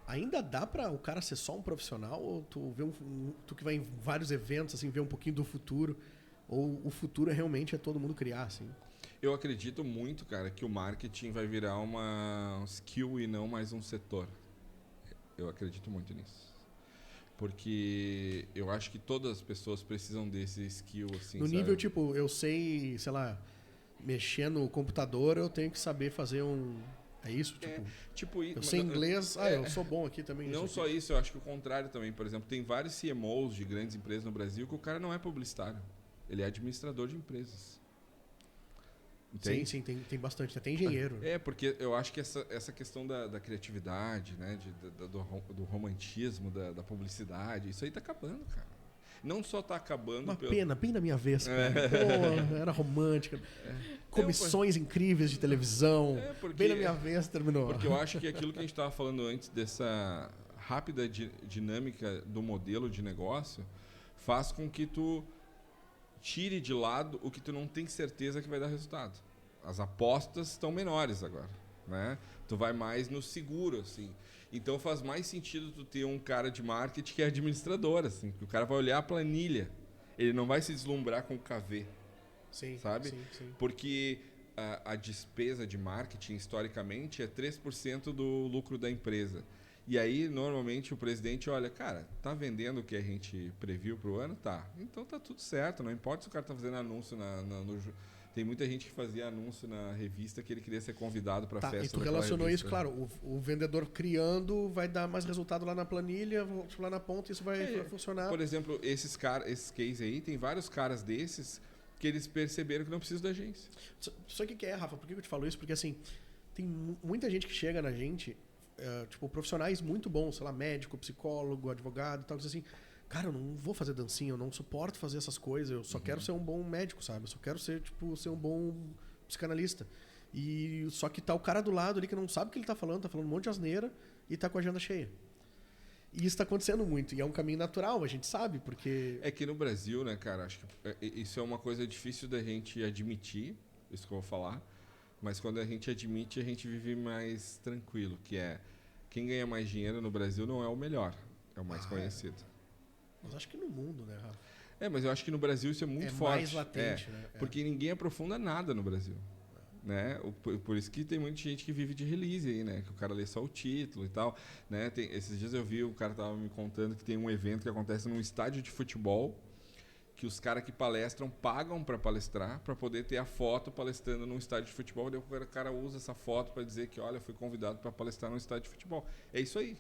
Ainda dá para o cara ser só um profissional? Ou tu vê tu que vai em vários eventos, assim, vê um pouquinho do futuro? Ou o futuro realmente é todo mundo criar, assim? Eu acredito muito, cara, que o marketing vai virar uma skill e não mais um setor. Eu acredito muito nisso. Porque eu acho que todas as pessoas precisam desse skill, assim, no nível, tipo, eu sei, sei lá, mexer no computador, eu tenho que saber fazer um... É isso? Tipo eu sei inglês, eu sou bom aqui também. Não só isso, eu acho que o contrário também. Por exemplo, tem vários CMOs de grandes empresas no Brasil que o cara não é publicitário. Ele é administrador de empresas. Entende? Sim, tem bastante. Até engenheiro. Porque eu acho que essa questão da criatividade, né, do romantismo, da publicidade, isso aí tá acabando, cara. Não só tá acabando... Uma pena, bem na minha vez, cara. Pô, era romântica. Comissões incríveis de televisão. Bem na minha vez terminou. Porque eu acho que aquilo que a gente estava falando antes, dessa rápida dinâmica do modelo de negócio, faz com que tu tire de lado o que tu não tem certeza que vai dar resultado. As apostas estão menores agora, né? Tu vai mais no seguro, assim. Então faz mais sentido tu ter um cara de marketing que é administrador, assim, que o cara vai olhar a planilha, ele não vai se deslumbrar com o KV, sabe? Sim. Porque a despesa de marketing, historicamente, é 3% do lucro da empresa. E aí, normalmente, o presidente olha, cara, tá vendendo o que a gente previu pro ano? Tá. Então tá tudo certo, não importa se o cara tá fazendo anúncio no... Tem muita gente que fazia anúncio na revista que ele queria ser convidado para a festa. E tu relacionou isso, claro, o vendedor criando vai dar mais resultado lá na planilha, lá na ponta, isso vai funcionar. Por exemplo, esses cases aí, tem vários caras desses que eles perceberam que não precisam da agência. Só que Rafa, por que eu te falo isso? Porque assim, tem muita gente que chega na gente, tipo, profissionais muito bons, sei lá, médico, psicólogo, advogado e tal, que diz assim, cara, eu não vou fazer dancinha, eu não suporto fazer essas coisas, eu só quero ser um bom médico, sabe? Eu só quero ser um bom psicanalista. E só que tá o cara do lado ali que não sabe o que ele tá falando um monte de asneira e tá com a agenda cheia. E isso tá acontecendo muito, e é um caminho natural, a gente sabe, porque... É que no Brasil, né, cara, acho que isso é uma coisa difícil da gente admitir, isso que eu vou falar, mas quando a gente admite, a gente vive mais tranquilo, que é, quem ganha mais dinheiro no Brasil não é o melhor, é o mais conhecido. Mas acho que no mundo, né, Rafa? Mas eu acho que no Brasil isso é muito forte. É mais latente, né? Porque ninguém aprofunda nada no Brasil. Né? Por isso que tem muita gente que vive de release aí, né? Que o cara lê só o título e tal. Né? Esses dias eu vi, o cara tava me contando que tem um evento que acontece num estádio de futebol que os caras que palestram pagam para palestrar, para poder ter a foto palestrando num estádio de futebol. Daí o cara usa essa foto para dizer que, olha, fui convidado para palestrar num estádio de futebol. É isso aí.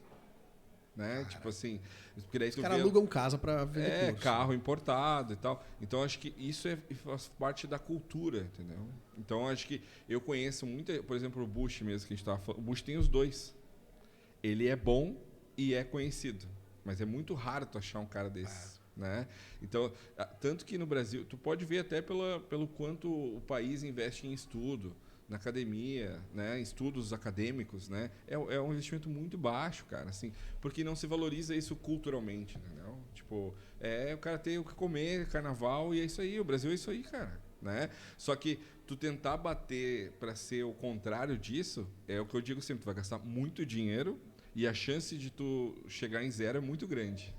Né? Tipo assim, porque daí os caras alugam casa para vender curso. Carro importado e tal. Então acho que isso faz parte da cultura, entendeu? Então acho que eu conheço muito, por exemplo, o Bush mesmo que a gente estava falando. O Bush tem os dois. Ele é bom e é conhecido, mas é muito raro tu achar um cara desses. Né? Então, tanto que no Brasil, tu pode ver até pelo quanto o país investe em estudo, na academia, né? Em estudos acadêmicos, né? É um investimento muito baixo, cara, assim, porque não se valoriza isso culturalmente, entendeu? Tipo, o cara tem o que comer, carnaval, e é isso aí, o Brasil é isso aí, cara, né? Só que tu tentar bater para ser o contrário disso, é o que eu digo sempre, tu vai gastar muito dinheiro e a chance de tu chegar em zero é muito grande.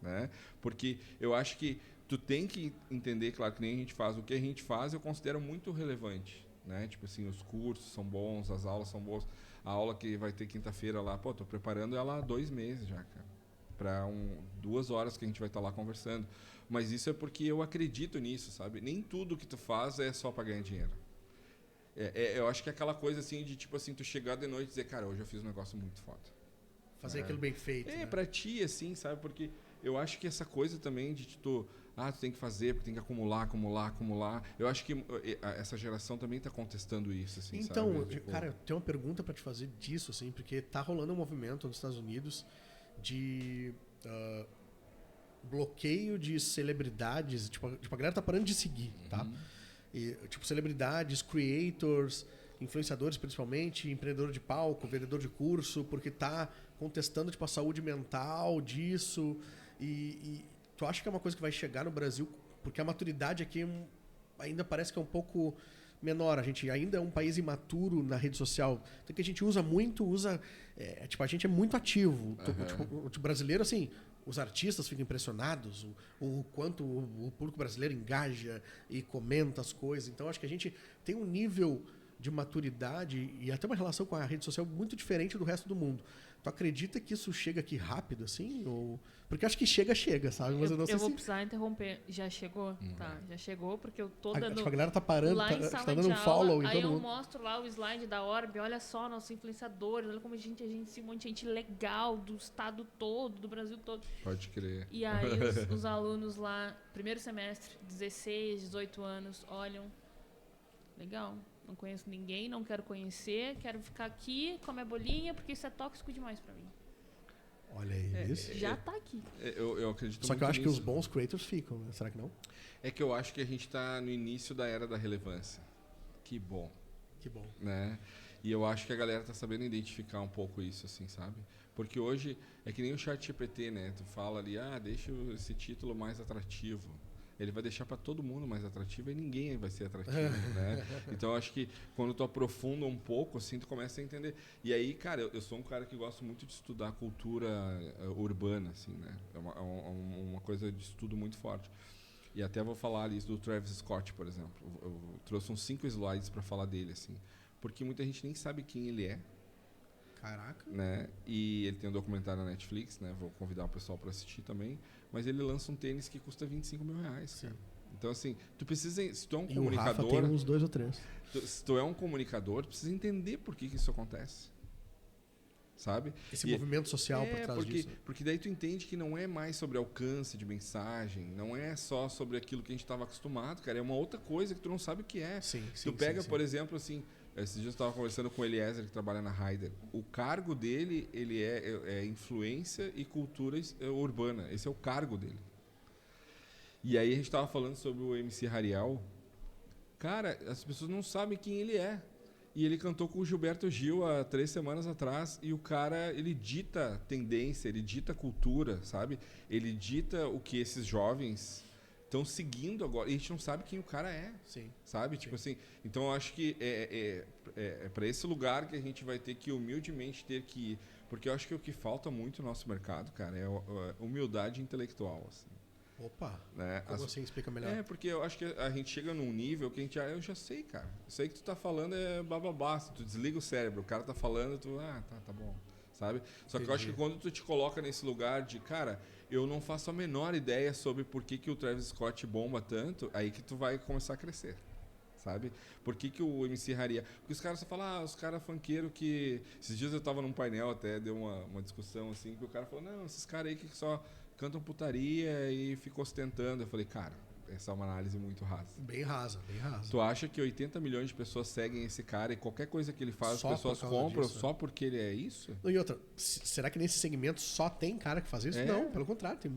Né? Porque eu acho que tu tem que entender, claro que nem a gente faz, o que a gente faz eu considero muito relevante, né? Tipo assim, os cursos são bons, as aulas são boas, a aula que vai ter quinta-feira lá, tô preparando ela há 2 meses já, cara, para 2 horas que a gente vai estar lá conversando, mas isso é porque eu acredito nisso, sabe? Nem tudo que tu faz é só para ganhar dinheiro. Eu acho que é aquela coisa assim de tipo assim, tu chegar de noite e dizer, cara, hoje eu fiz um negócio muito foda. Fazer aquilo bem feito. Né? Pra ti, assim, sabe? Porque eu acho que essa coisa também de tu tem que fazer, porque tem que acumular. Eu acho que essa geração também está contestando isso, assim, então, sabe? Tipo... cara, eu tenho uma pergunta para te fazer disso, assim, porque tá rolando um movimento nos Estados Unidos de bloqueio de celebridades. Tipo, a galera tá parando de seguir, tá? E, tipo, celebridades, creators, influenciadores principalmente, empreendedor de palco, vendedor de curso, porque tá contestando tipo, a saúde mental disso. E tu acha que é uma coisa que vai chegar no Brasil? Porque a maturidade aqui ainda parece que é um pouco menor. A gente ainda é um país imaturo na rede social. Então que a gente usa muito, tipo, a gente é muito ativo. Tipo, o brasileiro, assim, os artistas ficam impressionados o quanto o público brasileiro engaja e comenta as coisas. Então acho que a gente tem um nível de maturidade e até uma relação com a rede social muito diferente do resto do mundo. Tu acredita que isso chega aqui rápido, assim? Ou... Porque acho que chega, sabe? Mas eu não sei eu vou precisar interromper. Já chegou? Tá, já chegou, porque eu tô dando... Tipo, a galera tá parando, lá em sala tá dando um follow em todo mundo. Aí eu mostro lá o slide da Orb, olha só, nossos influenciadores, olha como a gente um monte de gente legal do estado todo, do Brasil todo. Pode crer. E aí os alunos lá, primeiro semestre, 16, 18 anos, olham, legal. Não conheço ninguém, não quero conhecer, quero ficar aqui, comer bolinha, porque isso é tóxico demais pra mim. Olha aí, isso. Já tá aqui. Eu acredito. Só que eu acho que os bons creators ficam, né? Será que não? É que eu acho que a gente tá no início da era da relevância. Que bom. Que bom. Né? E eu acho que a galera tá sabendo identificar um pouco isso, assim, sabe? Porque hoje é que nem o ChatGPT, né? Tu fala ali, deixa esse título mais atrativo. Ele vai deixar para todo mundo mais atrativo e ninguém vai ser atrativo, né? Então, eu acho que quando tu aprofunda um pouco, assim, tu começa a entender. E aí, cara, eu sou um cara que gosto muito de estudar cultura urbana, assim, né? É uma coisa de estudo muito forte. E até vou falar ali do Travis Scott, por exemplo. Eu trouxe uns 5 slides para falar dele, assim. Porque muita gente nem sabe quem ele é. Caraca. Né? E ele tem um documentário na Netflix, né? Vou convidar o pessoal para assistir também. Mas ele lança um tênis que custa R$25 mil. Então, assim, tu precisa... Se tu é um comunicador... O Rafa tem uns 2 ou 3. Se tu é um comunicador, tu precisa entender por que isso acontece. Sabe? Esse movimento social por trás disso. Porque daí tu entende que não é mais sobre alcance de mensagem, não é só sobre aquilo que a gente estava acostumado, cara. É uma outra coisa que tu não sabe o que é. Tu pega, por exemplo, assim... Esses dias eu estava conversando com o Eliezer, que trabalha na Raider. O cargo dele, ele é influência e cultura urbana. Esse é o cargo dele. E aí a gente estava falando sobre o MC Hariel. Cara, as pessoas não sabem quem ele é. E ele cantou com o Gilberto Gil há 3 semanas atrás. E o cara, ele dita tendência, ele dita cultura, sabe? Ele dita o que esses jovens... estão seguindo agora, e a gente não sabe quem o cara é, sabe? Tipo assim, então eu acho que é para esse lugar que a gente vai ter que humildemente ter que ir, porque eu acho que o que falta muito no nosso mercado, cara, é humildade intelectual, assim. Opa, né? Como assim? Explica melhor. Porque eu acho que a gente chega num nível que a gente eu já sei, cara, isso aí que tu tá falando é bababá, tu desliga o cérebro, o cara tá falando, tu, tá bom, sabe? Só que eu acho que quando tu te coloca nesse lugar de, cara, eu não faço a menor ideia sobre por que o Travis Scott bomba tanto, aí que tu vai começar a crescer, sabe? Por que o MC Haria... Porque os caras só falam, os caras funkeiros que... Esses dias eu tava num painel até, deu uma discussão assim, que o cara falou, não, esses caras aí que só cantam putaria e ficam ostentando. Eu falei, cara, essa é uma análise muito rasa. Bem rasa, bem rasa. Tu acha que 80 milhões de pessoas seguem esse cara e qualquer coisa que ele faz, Só as pessoas por causa compram disso, só porque ele é isso? E outra, será que nesse segmento só tem cara que faz isso? É. Não, pelo contrário, tem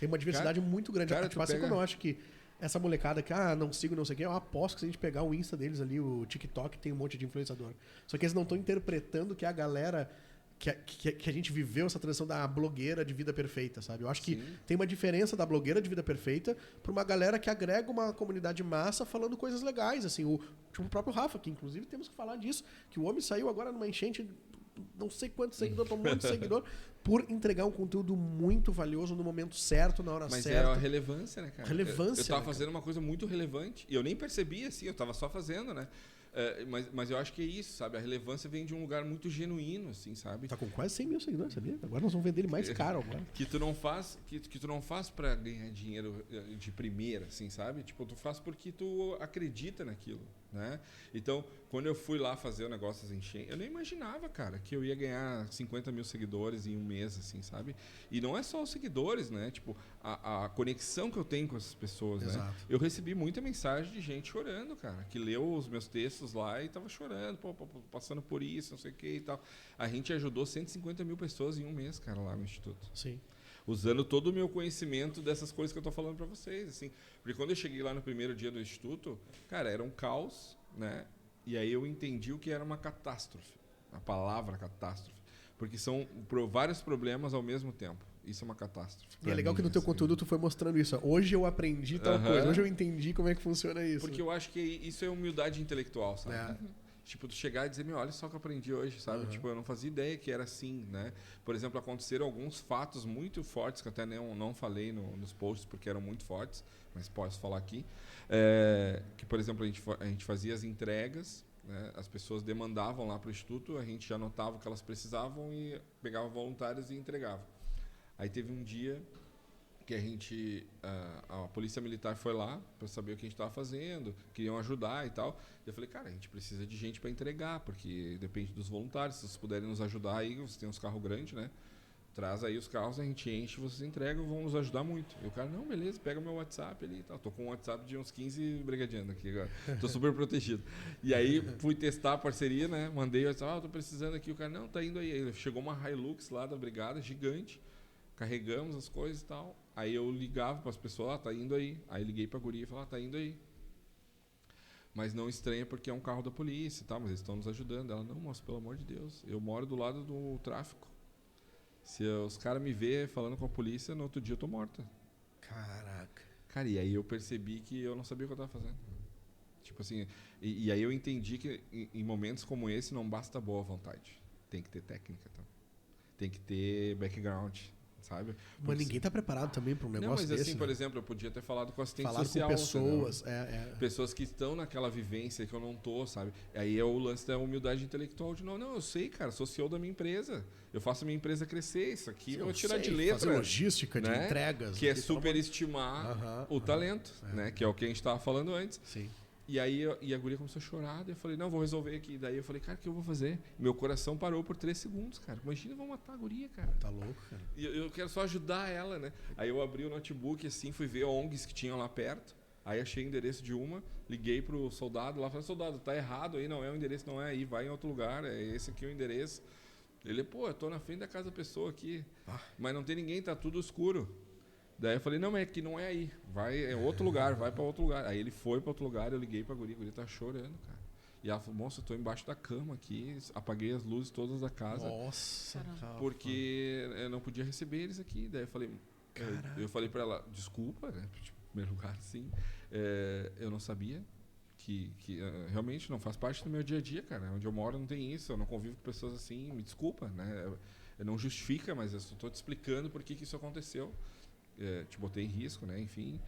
uma diversidade muito grande. Cara, tipo, assim como eu acho que essa molecada que, não sigo, não sei o quê, eu aposto que se a gente pegar o Insta deles ali, o TikTok, tem um monte de influenciador. Só que eles não estão interpretando que a galera... Que a gente viveu essa transição da blogueira de vida perfeita, sabe? Eu acho que tem uma diferença da blogueira de vida perfeita para uma galera que agrega uma comunidade massa falando coisas legais, assim. Tipo o próprio Rafa, que inclusive temos que falar disso, que o homem saiu agora numa enchente, não sei quantos seguidores, tomou muito seguidor, por entregar um conteúdo muito valioso no momento certo, na hora certa. Mas é a relevância, né, cara? Relevância, eu tava fazendo uma coisa muito relevante e eu nem percebi, assim, eu tava só fazendo, né? Mas eu acho que é isso, sabe? A relevância vem de um lugar muito genuíno, assim, sabe? Tá com quase 100 mil seguidores, sabia? Agora nós vamos vender ele mais caro agora. Que tu não faz pra ganhar dinheiro de primeira, assim, sabe? Tipo, tu faz porque tu acredita naquilo, né? Então, quando eu fui lá fazer o negócio das enchentes, eu nem imaginava, cara, que eu ia ganhar 50 mil seguidores em um mês, assim, sabe? E não é só os seguidores, né? Tipo, a conexão que eu tenho com essas pessoas, Exato. né? Eu recebi muita mensagem de gente chorando, cara, que leu os meus textos lá e tava chorando, passando por isso, não sei o que e tal. A gente ajudou 150 mil pessoas em um mês, cara, lá no Instituto. Sim. Usando todo o meu conhecimento dessas coisas que eu tô falando para vocês, assim. Porque quando eu cheguei lá no primeiro dia do Instituto, cara, era um caos, né? E aí eu entendi o que era uma catástrofe. A palavra catástrofe. Porque são vários problemas ao mesmo tempo. Isso é uma catástrofe. E é legal que no teu conteúdo tu foi mostrando isso. Hoje eu aprendi tal coisa. Hoje eu entendi como é que funciona isso. Porque eu acho que isso é humildade intelectual, sabe? Tipo, tu chegar e dizer, olha só o que eu aprendi hoje, sabe? Tipo, eu não fazia ideia que era assim, né? Por exemplo, aconteceram alguns fatos muito fortes, que até não falei nos posts, porque eram muito fortes, mas posso falar aqui. Que, por exemplo, a gente fazia as entregas, né? As pessoas demandavam lá para o Instituto, a gente já anotava o que elas precisavam e pegava voluntários e entregava. Aí teve um dia que a polícia militar foi lá para saber o que a gente estava fazendo, queriam ajudar e tal. Eu falei, cara, a gente precisa de gente para entregar, porque depende dos voluntários, se vocês puderem nos ajudar aí, vocês têm uns carros grandes, né? Traz aí os carros, a gente enche, vocês entregam, vão nos ajudar muito. E o cara, não, beleza, pega meu WhatsApp ali e tal. Tô com um WhatsApp de uns 15 brigadianos aqui agora. Tô super protegido. E aí fui testar a parceria, né? Mandei o WhatsApp, tô precisando aqui. O cara, não, tá indo aí. Chegou uma Hilux lá da brigada, gigante. Carregamos as coisas e tal. Aí eu ligava para as pessoas, tá indo aí. Aí liguei para a guria e falei, tá indo aí. Mas não estranha porque é um carro da polícia e tal, mas eles estão nos ajudando. Ela, não, moço, pelo amor de Deus, eu moro do lado do tráfico. Se os caras me verem falando com a polícia, no outro dia eu tô morta. Caraca. Cara, e aí eu percebi que eu não sabia o que eu tava fazendo. Tipo assim, e aí eu entendi que em momentos como esse não basta boa vontade. Tem que ter técnica, tá? Tem que ter background. Sabe? Mas ninguém está preparado também para um negócio desse. Não, mas assim, né? por exemplo, eu podia ter falado com assistente falado social. Com pessoas. Pessoas que estão naquela vivência que eu não tô, sabe? Aí é o lance da humildade intelectual de não, eu sei, cara, sou CEO da minha empresa. Eu faço a minha empresa crescer. Isso aqui eu vou tirar de letra. Fazer logística, né? De entregas. Que é superestimar o talento, né? Que é o que a gente estava falando antes. Sim. E aí a guria começou a chorar, daí eu falei, não, vou resolver aqui. Daí eu falei, cara, o que eu vou fazer? Meu coração parou por 3 segundos, cara. Imagina, vão matar a guria, cara. Tá louco, cara. E eu quero só ajudar ela, né? Aí eu abri o notebook, assim, fui ver ONGs que tinham lá perto. Aí achei o endereço de uma, liguei pro soldado lá, falei, soldado, tá errado aí, não é o endereço, não é aí, vai em outro lugar, é esse aqui o endereço. Ele, pô, eu tô na frente da casa da pessoa aqui, mas não tem ninguém, tá tudo escuro. Daí eu falei, não, mas é que não é aí, é outro lugar, vai para outro lugar. Aí ele foi para outro lugar, eu liguei pra guria, a guria tá chorando, cara. E ela falou, moça, eu tô embaixo da cama aqui, apaguei as luzes todas da casa. Nossa, porque eu não podia receber eles aqui. Daí eu falei pra ela, desculpa, né? Tipo, em primeiro lugar, sim. Eu não sabia que realmente não faz parte do meu dia a dia, cara. Onde eu moro não tem isso, eu não convivo com pessoas assim, me desculpa, né? Não justifica, mas eu só tô te explicando por que isso aconteceu. Te botei em risco, né? Enfim.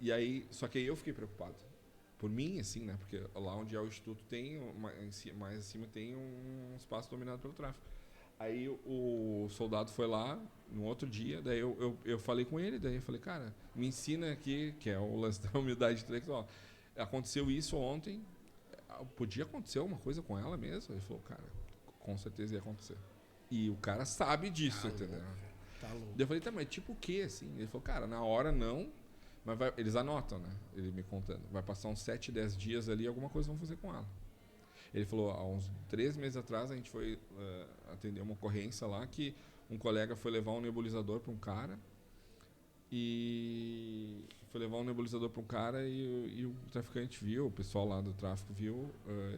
E aí, só que aí eu fiquei preocupado. Por mim, assim, né? Porque lá onde é o instituto tem, mais acima tem um espaço dominado pelo tráfico. Aí o soldado foi lá no outro dia, daí eu falei com ele, daí eu falei, cara, me ensina aqui, que é o lance da humildade intelectual. Aconteceu isso ontem, podia acontecer alguma coisa com ela mesmo? Ele falou, cara, com certeza ia acontecer. E o cara sabe disso, entendeu? Tá louco. Daí eu falei, tá, mas tipo o quê, assim? Ele falou, cara, na hora não, mas eles anotam, né? Ele me contando. Vai passar uns 7, 10 dias ali, alguma coisa vão fazer com ela. Ele falou, há uns 3 meses atrás a gente foi atender uma ocorrência lá que um colega foi levar um nebulizador para um cara e o traficante viu, o pessoal lá do tráfico viu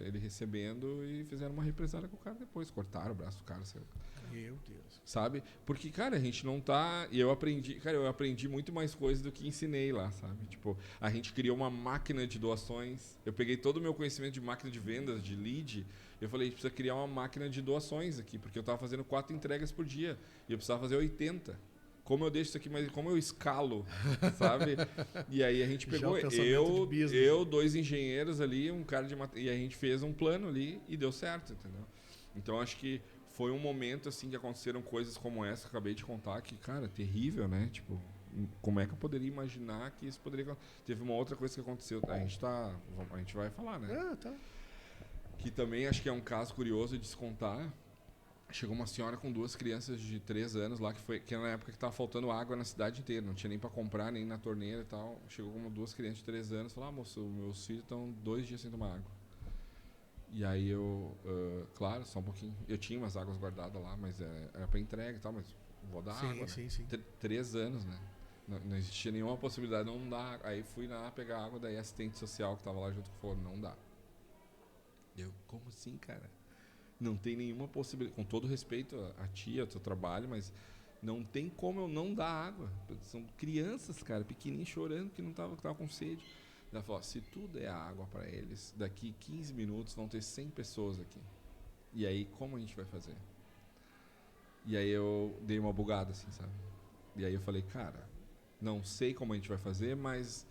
ele recebendo e fizeram uma represália com o cara depois, cortaram o braço do cara, sei lá. Meu Deus. Sabe? Porque, cara, a gente não tá... E eu aprendi muito mais coisas do que ensinei lá, sabe? Tipo, a gente criou uma máquina de doações. Eu peguei todo o meu conhecimento de máquina de vendas, de lead. Eu falei, a gente precisa criar uma máquina de doações aqui, porque eu tava fazendo 4 entregas por dia. E eu precisava fazer 80. Como eu deixo isso aqui, mas como eu escalo, sabe? E aí a gente pegou, eu 2 engenheiros ali, um cara de... E a gente fez um plano ali e deu certo, entendeu? Então, acho que foi um momento, assim, que aconteceram coisas como essa que eu acabei de contar, que, cara, terrível, né? Tipo, como é que eu poderia imaginar que isso poderia... Teve uma outra coisa que aconteceu, a gente vai falar, né? Tá. Que também acho que é um caso curioso de se contar. Chegou uma senhora com 2 crianças de 3 anos lá, que era na época que estava faltando água na cidade inteira, não tinha nem para comprar, nem na torneira e tal. Chegou com 2 crianças de 3 anos e falou, moço, meus filhos estão 2 dias sem tomar água. E aí eu, claro, só um pouquinho. Eu tinha umas águas guardadas lá, mas era para entrega e tal, mas vou dar água. Sim. 3 anos, né? Não existia nenhuma possibilidade de não dar. Aí fui lá pegar água, daí a assistente social que estava lá junto falou, não dá. Eu, como assim, cara? Não tem nenhuma possibilidade, com todo respeito a ti, ao teu trabalho, mas não tem como eu não dar água. São crianças, cara, pequenininhos chorando que não tava com sede. Ela falou, se tu der água para eles, daqui 15 minutos vão ter 100 pessoas aqui. E aí, como a gente vai fazer? E aí eu dei uma bugada, assim, sabe? E aí eu falei, cara, não sei como a gente vai fazer, mas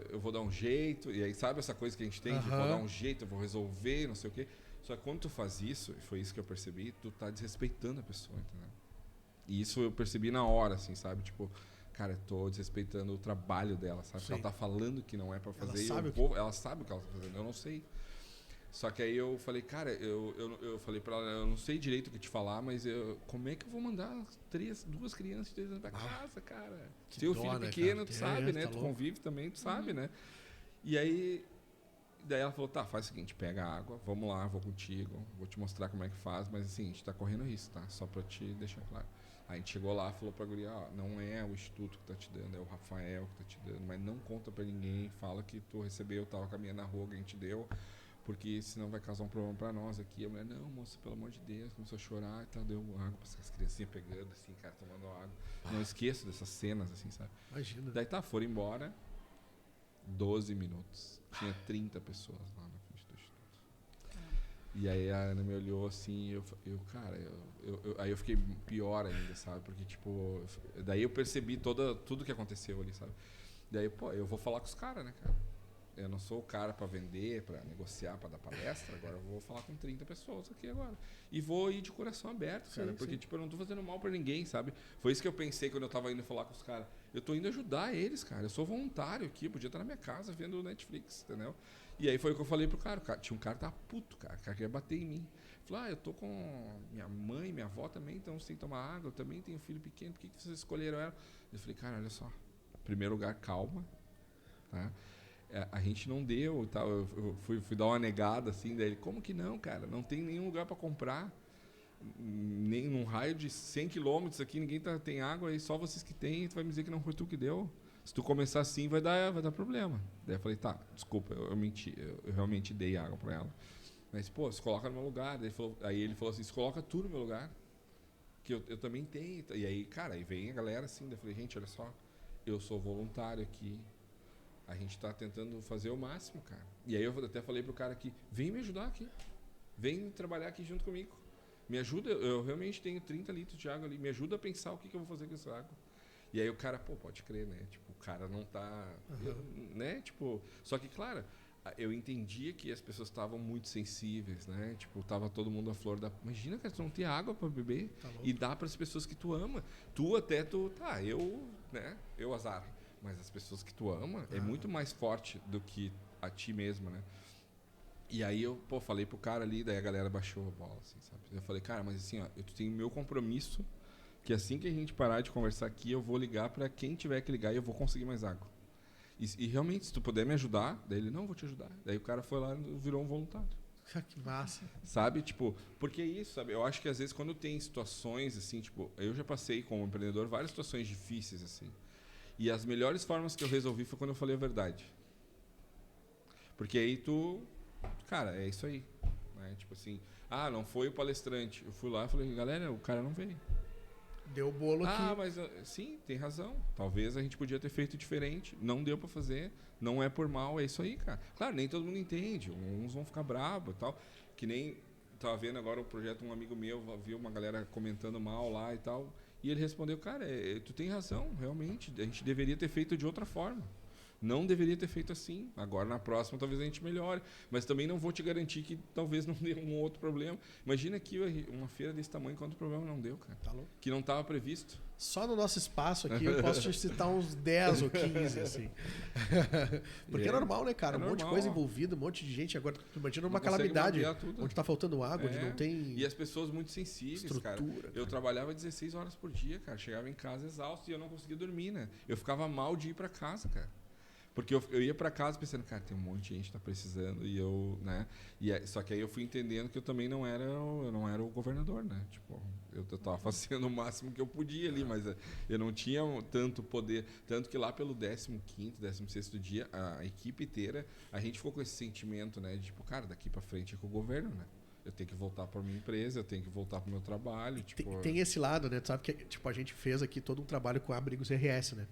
eu vou dar um jeito. E aí, sabe essa coisa que a gente tem? De vou dar um jeito, eu vou resolver, não sei o quê. Só que quando tu faz isso, e foi isso que eu percebi, tu tá desrespeitando a pessoa, entendeu? E isso eu percebi na hora, assim, sabe? Tipo, cara, eu tô desrespeitando o trabalho dela, sabe? Ela tá falando que não é pra fazer. Ela sabe o que ela tá fazendo, eu não sei. Só que aí eu falei, cara, eu falei pra ela, eu não sei direito o que te falar, mas como é que eu vou mandar 2 crianças de 3 anos pra casa, cara? Teu filho pequeno, tu sabe, né? Tu convive também, tu sabe, né? E aí... Daí ela falou, tá, faz o seguinte, pega a água, vamos lá, vou contigo, vou te mostrar como é que faz, mas assim, a gente tá correndo risco, tá? Só pra te deixar claro. Aí a gente chegou lá, falou pra guria, ó, não é o instituto que tá te dando, é o Rafael que tá te dando, mas não conta pra ninguém, fala que tu recebeu, tava caminhando na rua que a gente deu, porque senão vai causar um problema pra nós aqui. A mulher, não, moça, pelo amor de Deus, começou a chorar e tal, deu água pra as criancinhas pegando, assim, cara, tomando água. Não esqueço dessas cenas, assim, sabe? Imagina. Daí tá, foram embora, 12 minutos. Tinha 30 pessoas lá na frente do instituto. E aí a Ana me olhou assim, aí eu fiquei pior ainda, sabe? Porque, tipo, daí eu percebi tudo que aconteceu ali, sabe? Daí, pô, eu vou falar com os caras, né, cara? Eu não sou o cara pra vender, pra negociar, pra dar palestra. Agora eu vou falar com 30 pessoas aqui agora. E vou ir de coração aberto, cara. Porque, tipo, eu não tô fazendo mal pra ninguém, sabe? Foi isso que eu pensei quando eu tava indo falar com os caras. Eu tô indo ajudar eles, cara. Eu sou voluntário aqui. Eu podia estar na minha casa vendo Netflix, entendeu? E aí foi o que eu falei pro cara. Tinha um cara que tava puto, cara. O cara queria bater em mim. Falou, eu tô com minha mãe, minha avó também, então sem tomar água. Eu também tenho filho pequeno. Por que vocês escolheram ela? Eu falei, cara, olha só. Em primeiro lugar, calma, tá? A gente não deu, tal. Eu fui dar uma negada assim, daí ele, como que não, cara? Não tem nenhum lugar para comprar, nem num raio de 100 quilômetros aqui, ninguém tem água, e só vocês que tem, tu vai me dizer que não foi tu que deu? Se tu começar assim, vai dar problema. Daí eu falei, tá, desculpa, eu menti, eu realmente dei água para ela. Mas, pô, se coloca no meu lugar. Aí ele falou assim, se coloca tu no meu lugar, que eu também tenho. E aí, cara, aí vem a galera assim, daí eu falei, gente, olha só, eu sou voluntário aqui, a gente tá tentando fazer o máximo, cara. E aí eu até falei pro cara aqui, vem me ajudar aqui. Vem trabalhar aqui junto comigo. Me ajuda, eu realmente tenho 30 litros de água ali. Me ajuda a pensar o que eu vou fazer com essa água. E aí o cara, pô, pode crer, né? Tipo, o cara não tá... né? Tipo, só que, claro, eu entendia que as pessoas estavam muito sensíveis, né? Tipo, tava todo mundo à flor da... Imagina, cara, tu não tem água para beber e dá para as pessoas que tu ama. Eu azar. Mas as pessoas que tu ama é muito mais forte do que a ti mesmo, né? E aí eu, falei pro cara ali, daí a galera baixou a bola, assim, sabe? Eu falei, cara, mas assim, ó, eu tenho meu compromisso que assim que a gente parar de conversar aqui, eu vou ligar para quem tiver que ligar e eu vou conseguir mais água. E realmente, se tu puder me ajudar, daí ele, não, vou te ajudar. Daí o cara foi lá e virou um voluntário. Que massa. Sabe, tipo, porque é isso, sabe? Eu acho que às vezes quando tem situações, assim, tipo, eu já passei como empreendedor várias situações difíceis, assim. E as melhores formas que eu resolvi foi quando eu falei a verdade. Porque aí cara, é isso aí. Né? Tipo assim, não foi o palestrante. Eu fui lá e falei, galera, o cara não veio. Deu o bolo aqui. Mas sim, tem razão. Talvez a gente podia ter feito diferente. Não deu pra fazer. Não é por mal, é isso aí, cara. Claro, nem todo mundo entende. Uns vão ficar bravos e tal. Que nem tava vendo agora o projeto, um amigo meu viu uma galera comentando mal lá e tal. E ele respondeu, cara, tu tem razão, realmente. A gente deveria ter feito de outra forma. Não deveria ter feito assim. Agora, na próxima, talvez a gente melhore. Mas também não vou te garantir que talvez não dê um outro problema. Imagina aqui uma feira desse tamanho, quanto problema não deu, cara. Tá louco? Que não estava previsto. Só no nosso espaço aqui eu posso te citar uns 10 ou 15, assim. Porque é normal, né, cara? Um monte de coisa envolvida, um monte de gente. Agora, tu imagina uma calamidade onde tá faltando água, onde não tem... E as pessoas muito sensíveis, cara. Eu trabalhava 16 horas por dia, cara. Chegava em casa exausto e eu não conseguia dormir, né? Eu ficava mal de ir para casa, cara. Porque eu ia para casa pensando, cara, tem um monte de gente que tá precisando e eu, né? Só que aí eu fui entendendo que eu também não era o governador, né? Tipo, eu tava fazendo o máximo que eu podia ali, mas eu não tinha tanto poder. Tanto que lá pelo 15º, 16º dia, a equipe inteira, a gente ficou com esse sentimento, né? De tipo, cara, daqui para frente é com o governo, né? Eu tenho que voltar para minha empresa, eu tenho que voltar para o meu trabalho. Tipo... Tem esse lado, né? Tu sabe que tipo, a gente fez aqui todo um trabalho com a Abrigos RS, né?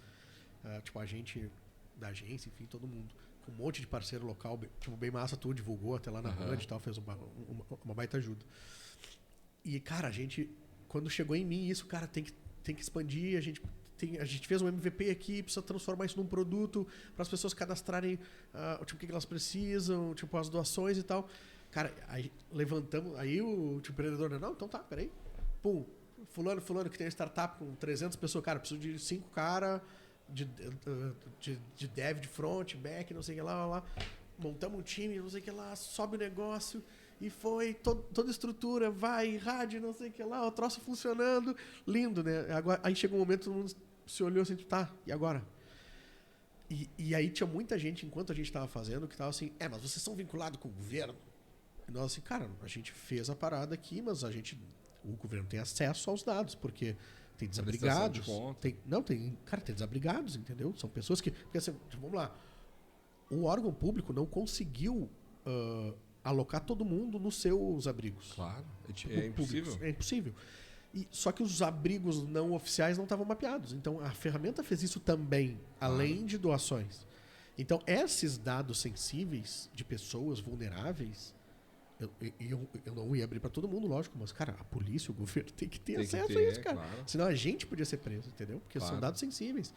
Tipo, a gente... da agência, enfim, todo mundo. Com um monte de parceiro local, tipo, bem massa, tu divulgou até lá na Band e tal, fez uma baita ajuda. E, cara, a gente, quando chegou em mim isso, cara, tem que expandir, a gente fez um MVP aqui, precisa transformar isso num produto para as pessoas cadastrarem tipo, o que elas precisam, tipo, as doações e tal. Cara, aí levantamos, aí o tipo, empreendedor, não, então tá, peraí. Pum, fulano que tem uma startup com 300 pessoas, cara, preciso de 5 caras, de dev, de front, back, não sei o que lá. Montamos um time, não sei o que lá, sobe o negócio e foi toda a estrutura, vai, rádio, não sei o que lá, o troço funcionando, lindo, né? Agora, aí chegou um momento, todo mundo se olhou assim, tá, e agora? E aí tinha muita gente, enquanto a gente estava fazendo, que estava assim, mas vocês são vinculados com o governo? E nós assim, cara, a gente fez a parada aqui, mas o governo tem acesso aos dados, porque... Tem desabrigados. Tem desabrigados, entendeu? São pessoas que... Porque assim, vamos lá. O órgão público não conseguiu alocar todo mundo nos seus abrigos. Claro. É impossível. É impossível. Só que os abrigos não oficiais não estavam mapeados. Então, a ferramenta fez isso também, além de doações. Então, esses dados sensíveis de pessoas vulneráveis... Eu não ia abrir para todo mundo, lógico, mas, cara, a polícia, o governo tem que ter acesso a isso, cara. Claro. Senão a gente podia ser preso, entendeu? Porque são dados sensíveis.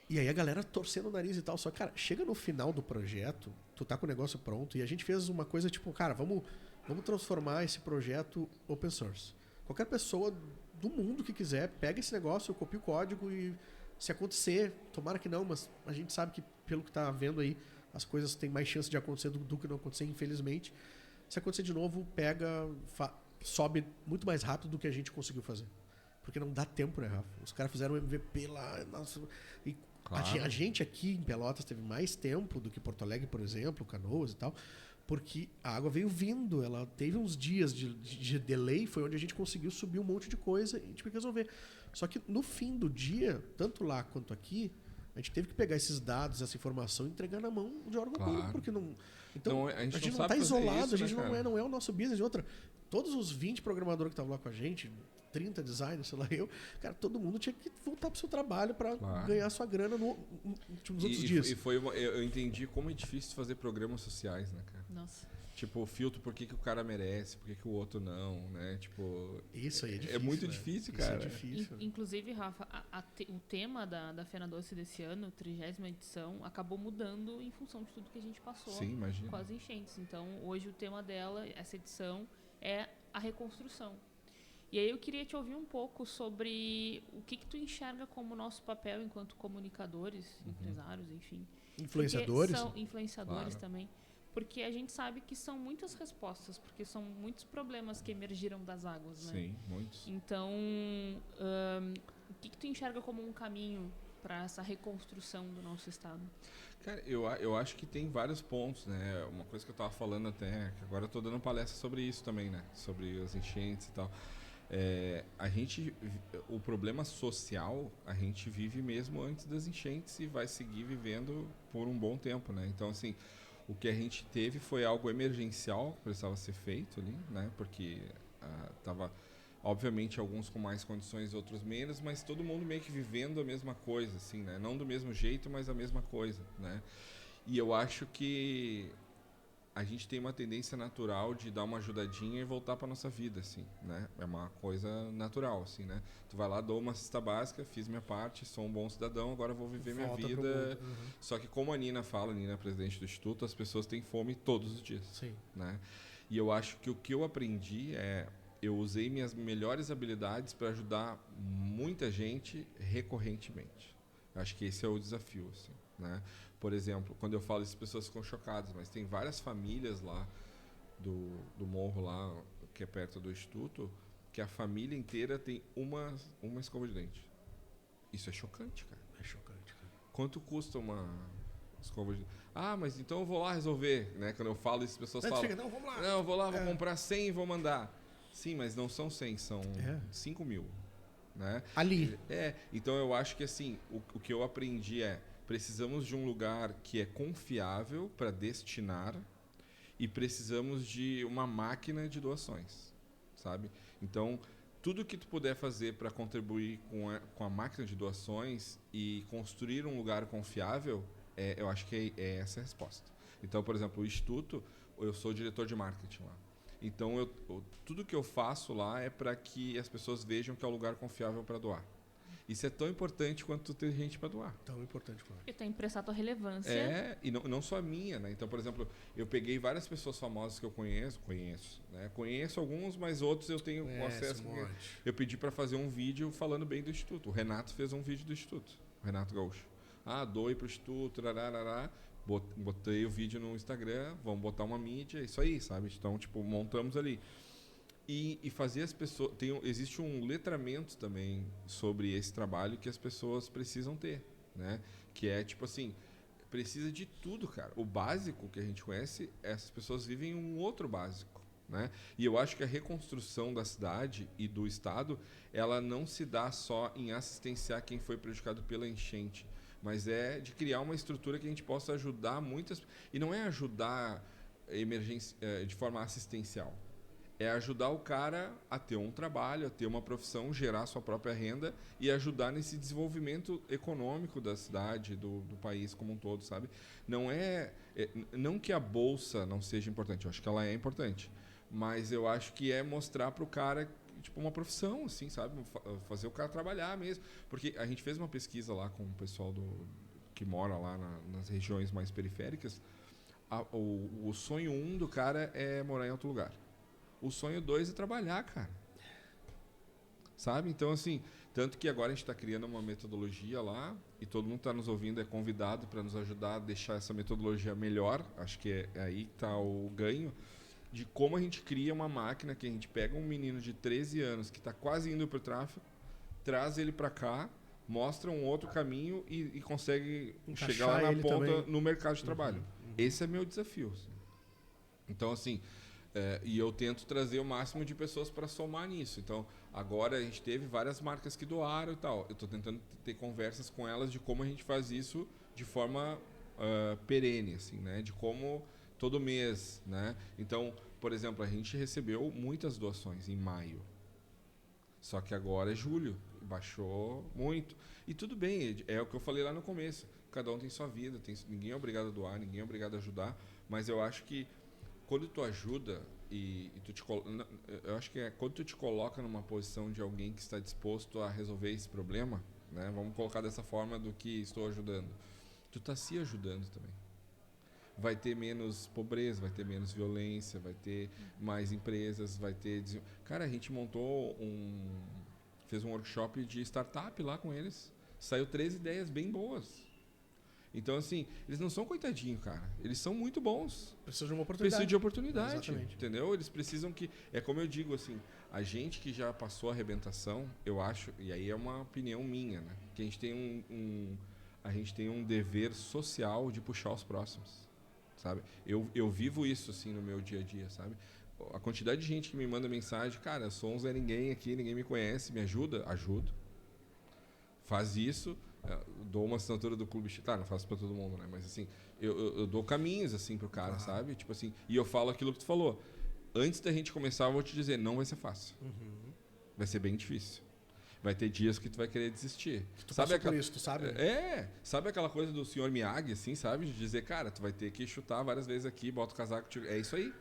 E aí a galera torcendo o nariz e tal. Só que, cara, chega no final do projeto, tu tá com o negócio pronto, e a gente fez uma coisa tipo, cara, vamos transformar esse projeto open source. Qualquer pessoa do mundo que quiser, pega esse negócio, copia o código e se acontecer, tomara que não, mas a gente sabe que, pelo que tá vendo aí, as coisas têm mais chance de acontecer do que não acontecer, infelizmente. Se acontecer de novo, sobe muito mais rápido do que a gente conseguiu fazer. Porque não dá tempo, né, Rafa? Os caras fizeram um MVP lá. Nossa, e claro. A gente aqui em Pelotas teve mais tempo do que Porto Alegre, por exemplo, Canoas e tal, porque a água veio vindo. Ela teve uns dias de delay, foi onde a gente conseguiu subir um monte de coisa e a gente teve que resolver. Só que no fim do dia, tanto lá quanto aqui, a gente teve que pegar esses dados, essa informação e entregar na mão de órgão público, porque não... Então, a gente não está isolado, isso, a gente não é o nosso business. E outra, todos os 20 programadores que estavam lá com a gente, 30 designers, sei lá, cara, todo mundo tinha que voltar para o seu trabalho para ganhar sua grana nos outros dias. Eu entendi como é difícil fazer programas sociais, né, cara? Nossa. Tipo, o filtro, por que o cara merece, por que o outro não, né? Tipo... Isso aí é difícil, É muito né? difícil, Isso cara. é difícil. Inclusive, Rafa, o tema da Fena Doce desse ano, 30ª edição, acabou mudando em função de tudo que a gente passou. Sim, imagina. Com as enchentes. Então, hoje o tema dela, essa edição, é a reconstrução. E aí eu queria te ouvir um pouco sobre o que tu enxerga como nosso papel enquanto comunicadores, empresários, enfim. Influenciadores? São influenciadores Claro. também. Porque a gente sabe que são muitas respostas, porque são muitos problemas que emergiram das águas, né? Sim, muitos. Então, o que tu enxerga como um caminho para essa reconstrução do nosso estado? Cara, eu acho que tem vários pontos, né? Uma coisa que eu tava falando até, que agora eu tô dando palestra sobre isso também, né? Sobre as enchentes e tal. O problema social, a gente vive mesmo antes das enchentes e vai seguir vivendo por um bom tempo, né? Então, assim, o que a gente teve foi algo emergencial que precisava ser feito ali, né? Porque tava, obviamente, alguns com mais condições, outros menos, mas todo mundo meio que vivendo a mesma coisa, assim, né? Não do mesmo jeito, mas a mesma coisa, né? E eu acho que a gente tem uma tendência natural de dar uma ajudadinha e voltar para nossa vida, assim, né? É uma coisa natural, assim, né? Tu vai lá, dou uma cesta básica, fiz minha parte, sou um bom cidadão, agora vou viver minha Volta pro vida. mundo. Uhum. Só que como a Nina fala, a Nina é presidente do Instituto, as pessoas têm fome todos os dias, Sim. né? E eu acho que o que eu aprendi eu usei minhas melhores habilidades para ajudar muita gente recorrentemente. Eu acho que esse é o desafio, assim, né? Por exemplo, quando eu falo isso, as pessoas ficam chocadas, mas tem várias famílias lá do morro lá, que é perto do Instituto, que a família inteira tem uma escova de dente. Isso é chocante, cara. É chocante, cara. Quanto custa uma escova de dente? Ah, mas então eu vou lá resolver, né? Quando eu falo isso, as pessoas falam... Não, vamos lá. Não, eu vou lá, vou comprar 100 e vou mandar. Sim, mas não são 100, são 5 mil, né? Ali. Então eu acho que assim, o que eu aprendi precisamos de um lugar que é confiável para destinar e precisamos de uma máquina de doações, sabe? Então, tudo que tu puder fazer para contribuir com a máquina de doações e construir um lugar confiável, eu acho que é essa a resposta. Então, por exemplo, o Instituto, eu sou diretor de marketing lá. Então, tudo que eu faço lá é para que as pessoas vejam que é um lugar confiável para doar. Isso é tão importante quanto ter gente para doar. Tão importante quanto. E tem que prestar tua relevância. E não só a minha, né? Então, por exemplo, eu peguei várias pessoas famosas que eu conheço, né? Conheço alguns, mas outros eu tenho acesso. Eu pedi para fazer um vídeo falando bem do Instituto. O Renato fez um vídeo do Instituto, o Renato Gaúcho. Doe pro Instituto, rararará. Botei o vídeo no Instagram, vamos botar uma mídia, isso aí, sabe? Então, tipo, montamos ali. E fazer as pessoas... Existe um letramento também sobre esse trabalho que as pessoas precisam ter, né? Que é, tipo assim, precisa de tudo, cara. O básico que a gente conhece, essas pessoas vivem um outro básico, né? E eu acho que a reconstrução da cidade e do estado, ela não se dá só em assistenciar quem foi prejudicado pela enchente, mas é de criar uma estrutura que a gente possa ajudar muitas... E não é ajudar de forma assistencial. É ajudar o cara a ter um trabalho, a ter uma profissão, gerar sua própria renda e ajudar nesse desenvolvimento econômico da cidade, do país como um todo, sabe? Não que a bolsa não seja importante, eu acho que ela é importante, mas eu acho que é mostrar para o cara tipo uma profissão, assim, sabe? Fazer o cara trabalhar mesmo. Porque a gente fez uma pesquisa lá com o pessoal que mora lá nas regiões mais periféricas. O sonho 1 do cara é morar em outro lugar. O sonho 2 é trabalhar, cara. Sabe? Então, assim, tanto que agora a gente está criando uma metodologia lá e todo mundo que está nos ouvindo é convidado para nos ajudar a deixar essa metodologia melhor. Acho que é aí que está o ganho. De como a gente cria uma máquina que a gente pega um menino de 13 anos que está quase indo para o tráfico, traz ele para cá, mostra um outro caminho e consegue encaixar chegar lá na ponta também no mercado de trabalho. Esse é meu desafio. Assim. Então, assim... e eu tento trazer o máximo de pessoas para somar nisso. Então, agora a gente teve várias marcas que doaram e tal. Eu estou tentando ter conversas com elas de como a gente faz isso de forma perene, assim, né? De como todo mês, né? Então, por exemplo, a gente recebeu muitas doações em maio. Só que agora é julho, baixou muito. E tudo bem, é o que eu falei lá no começo. Cada um tem sua vida, ninguém é obrigado a doar, ninguém é obrigado a ajudar. Mas eu acho que quando tu ajuda eu acho que quando tu te coloca numa posição de alguém que está disposto a resolver esse problema, né? Vamos colocar dessa forma do que estou ajudando. Tu tá se ajudando também. Vai ter menos pobreza, vai ter menos violência, vai ter mais empresas, vai ter... Cara, a gente fez um workshop de startup lá com eles. Saiu 3 ideias bem boas. Então, assim, eles não são coitadinhos, cara. Eles são muito bons. Precisam de uma oportunidade. Precisam de oportunidade. Exatamente. Entendeu? Eles precisam que... É como eu digo, assim, a gente que já passou a arrebentação, eu acho, e aí é uma opinião minha, né? Que a gente tem um dever social de puxar os próximos, sabe? Eu vivo isso, assim, no meu dia a dia, sabe? A quantidade de gente que me manda mensagem, cara, eu sou um Zé Ninguém aqui, ninguém me conhece, me ajuda? Ajudo. Faz isso, dou uma assinatura do Clube... Tá, não faço pra todo mundo, né? Mas, assim, eu dou caminhos, assim, pro cara, sabe? Tipo assim, e eu falo aquilo que tu falou. Antes da gente começar, eu vou te dizer, não vai ser fácil. Vai ser bem difícil. Vai ter dias que tu vai querer desistir. Tu sabe por isso, tu sabe? Sabe aquela coisa do Sr. Miyagi, assim, sabe? De dizer, cara, tu vai ter que chutar várias vezes aqui, bota o casaco, é isso aí,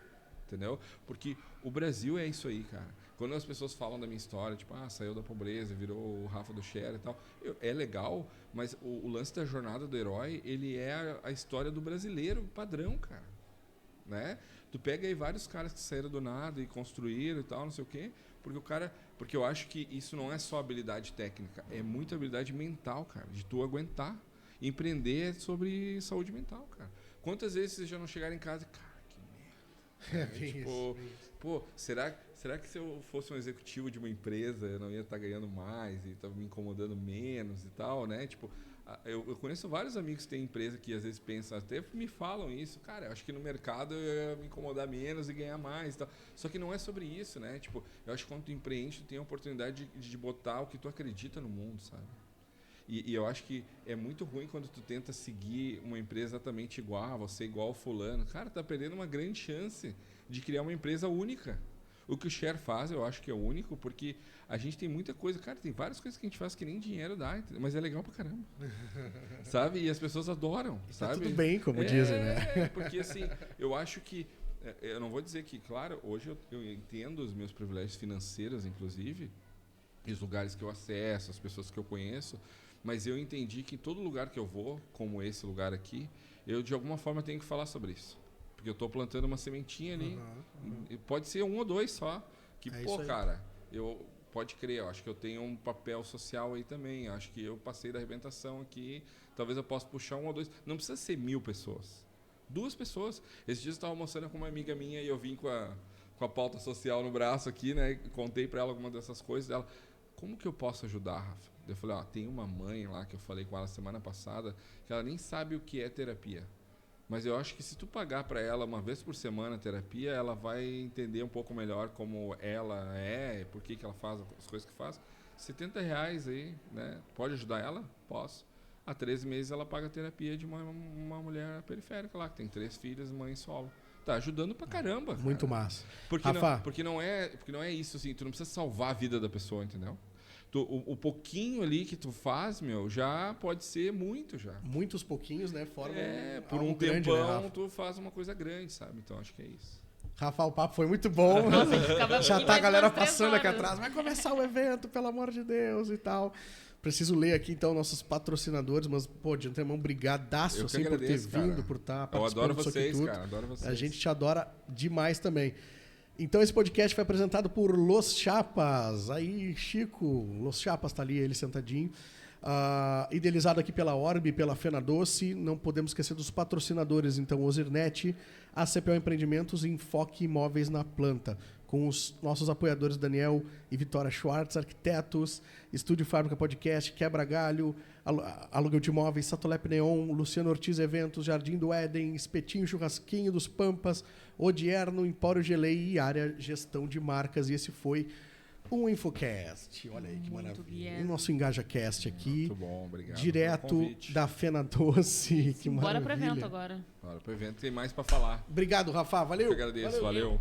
entendeu? Porque o Brasil é isso aí, cara. Quando as pessoas falam da minha história, tipo, saiu da pobreza, virou o Rafa do Cher e tal, é legal, mas o lance da jornada do herói, ele é a história do brasileiro padrão, cara, né? Tu pega aí vários caras que saíram do nada e construíram e tal, não sei o quê, porque eu acho que isso não é só habilidade técnica, é muita habilidade mental, cara, de tu aguentar. Empreender sobre saúde mental, cara. Quantas vezes vocês já não chegaram em casa e, cara, que merda. Pô, será que se eu fosse um executivo de uma empresa, eu não ia estar ganhando mais e estar me incomodando menos e tal, né? Tipo, eu conheço vários amigos que têm empresa que às vezes pensam, até me falam isso, cara, eu acho que no mercado eu ia me incomodar menos e ganhar mais e tal. Só que não é sobre isso, né? Tipo, eu acho que quando tu empreende, tu tem a oportunidade de botar o que tu acredita no mundo, sabe? E eu acho que é muito ruim quando tu tenta seguir uma empresa exatamente igual, você igual ao fulano. Cara, tá perdendo uma grande chance de criar uma empresa única. O que o Cher faz, eu acho que é único, porque a gente tem muita coisa. Cara, tem várias coisas que a gente faz que nem dinheiro dá, mas é legal pra caramba. Sabe? E as pessoas adoram, sabe? Tá tudo bem, como dizem, né? Porque assim, eu acho que... Eu não vou dizer que, claro, hoje eu entendo os meus privilégios financeiros, inclusive, e os lugares que eu acesso, as pessoas que eu conheço, mas eu entendi que em todo lugar que eu vou, como esse lugar aqui, eu de alguma forma tenho que falar sobre isso. Porque eu estou plantando uma sementinha ali, pode ser 1 ou 2 só, que, cara, pode crer, eu acho que eu tenho um papel social aí também, eu acho que eu passei da arrebentação aqui, talvez eu possa puxar 1 ou 2, não precisa ser 1000 pessoas, 2 pessoas. Esses dias eu estava almoçando com uma amiga minha e eu vim com a pauta social no braço aqui, né, contei para ela alguma dessas coisas, ela, como que eu posso ajudar, Rafa? Eu falei, tem uma mãe lá que eu falei com ela semana passada, que ela nem sabe o que é terapia. Mas eu acho que se tu pagar para ela uma vez por semana a terapia, ela vai entender um pouco melhor como ela é, por que ela faz as coisas que faz. R$70 aí, né? Pode ajudar ela? Posso. Há 13 meses ela paga a terapia de uma mulher periférica lá, que tem 3 filhas, mãe solo. Tá ajudando pra caramba. Muito massa. Porque não é isso, assim, tu não precisa salvar a vida da pessoa, entendeu? O pouquinho ali que tu faz, já pode ser muito já. Muitos pouquinhos, né? Por um tempão, né, tu faz uma coisa grande, sabe? Então, acho que é isso. Rafa, o papo foi muito bom. Nossa, já tá a galera passando aqui atrás. Vai começar o evento, pelo amor de Deus e tal. Preciso ler aqui, então, nossos patrocinadores, mas, pô, de antemão, brigadaço, assim, agradeço, por ter vindo, por estar participando. Eu adoro vocês, cara, adoro vocês. A gente te adora demais também. Então, esse podcast foi apresentado por Los Chapas. Aí, Chico, Los Chapas tá ali, ele sentadinho. Idealizado aqui pela Orbe, pela Fena Doce. Não podemos esquecer dos patrocinadores, então, Ozirnet, ACPO Empreendimentos e Enfoque Imóveis na Planta. Com os nossos apoiadores Daniel e Vitória Schwartz, arquitetos, Estúdio Fábrica Podcast, Quebra Galho, Aluguel de Imóveis, Satolep Neon, Luciano Ortiz Eventos, Jardim do Éden, Espetinho Churrasquinho dos Pampas, Odierno, Empório Gelei e Área Gestão de Marcas. E esse foi um Infocast. Olha aí que maravilha. O nosso EngajaCast aqui. Muito bom, obrigado. Direto da Fena Doce. Que maravilha. Bora pro evento agora. Bora pro evento, tem mais para falar. Obrigado, Rafa. Valeu. Eu agradeço, valeu.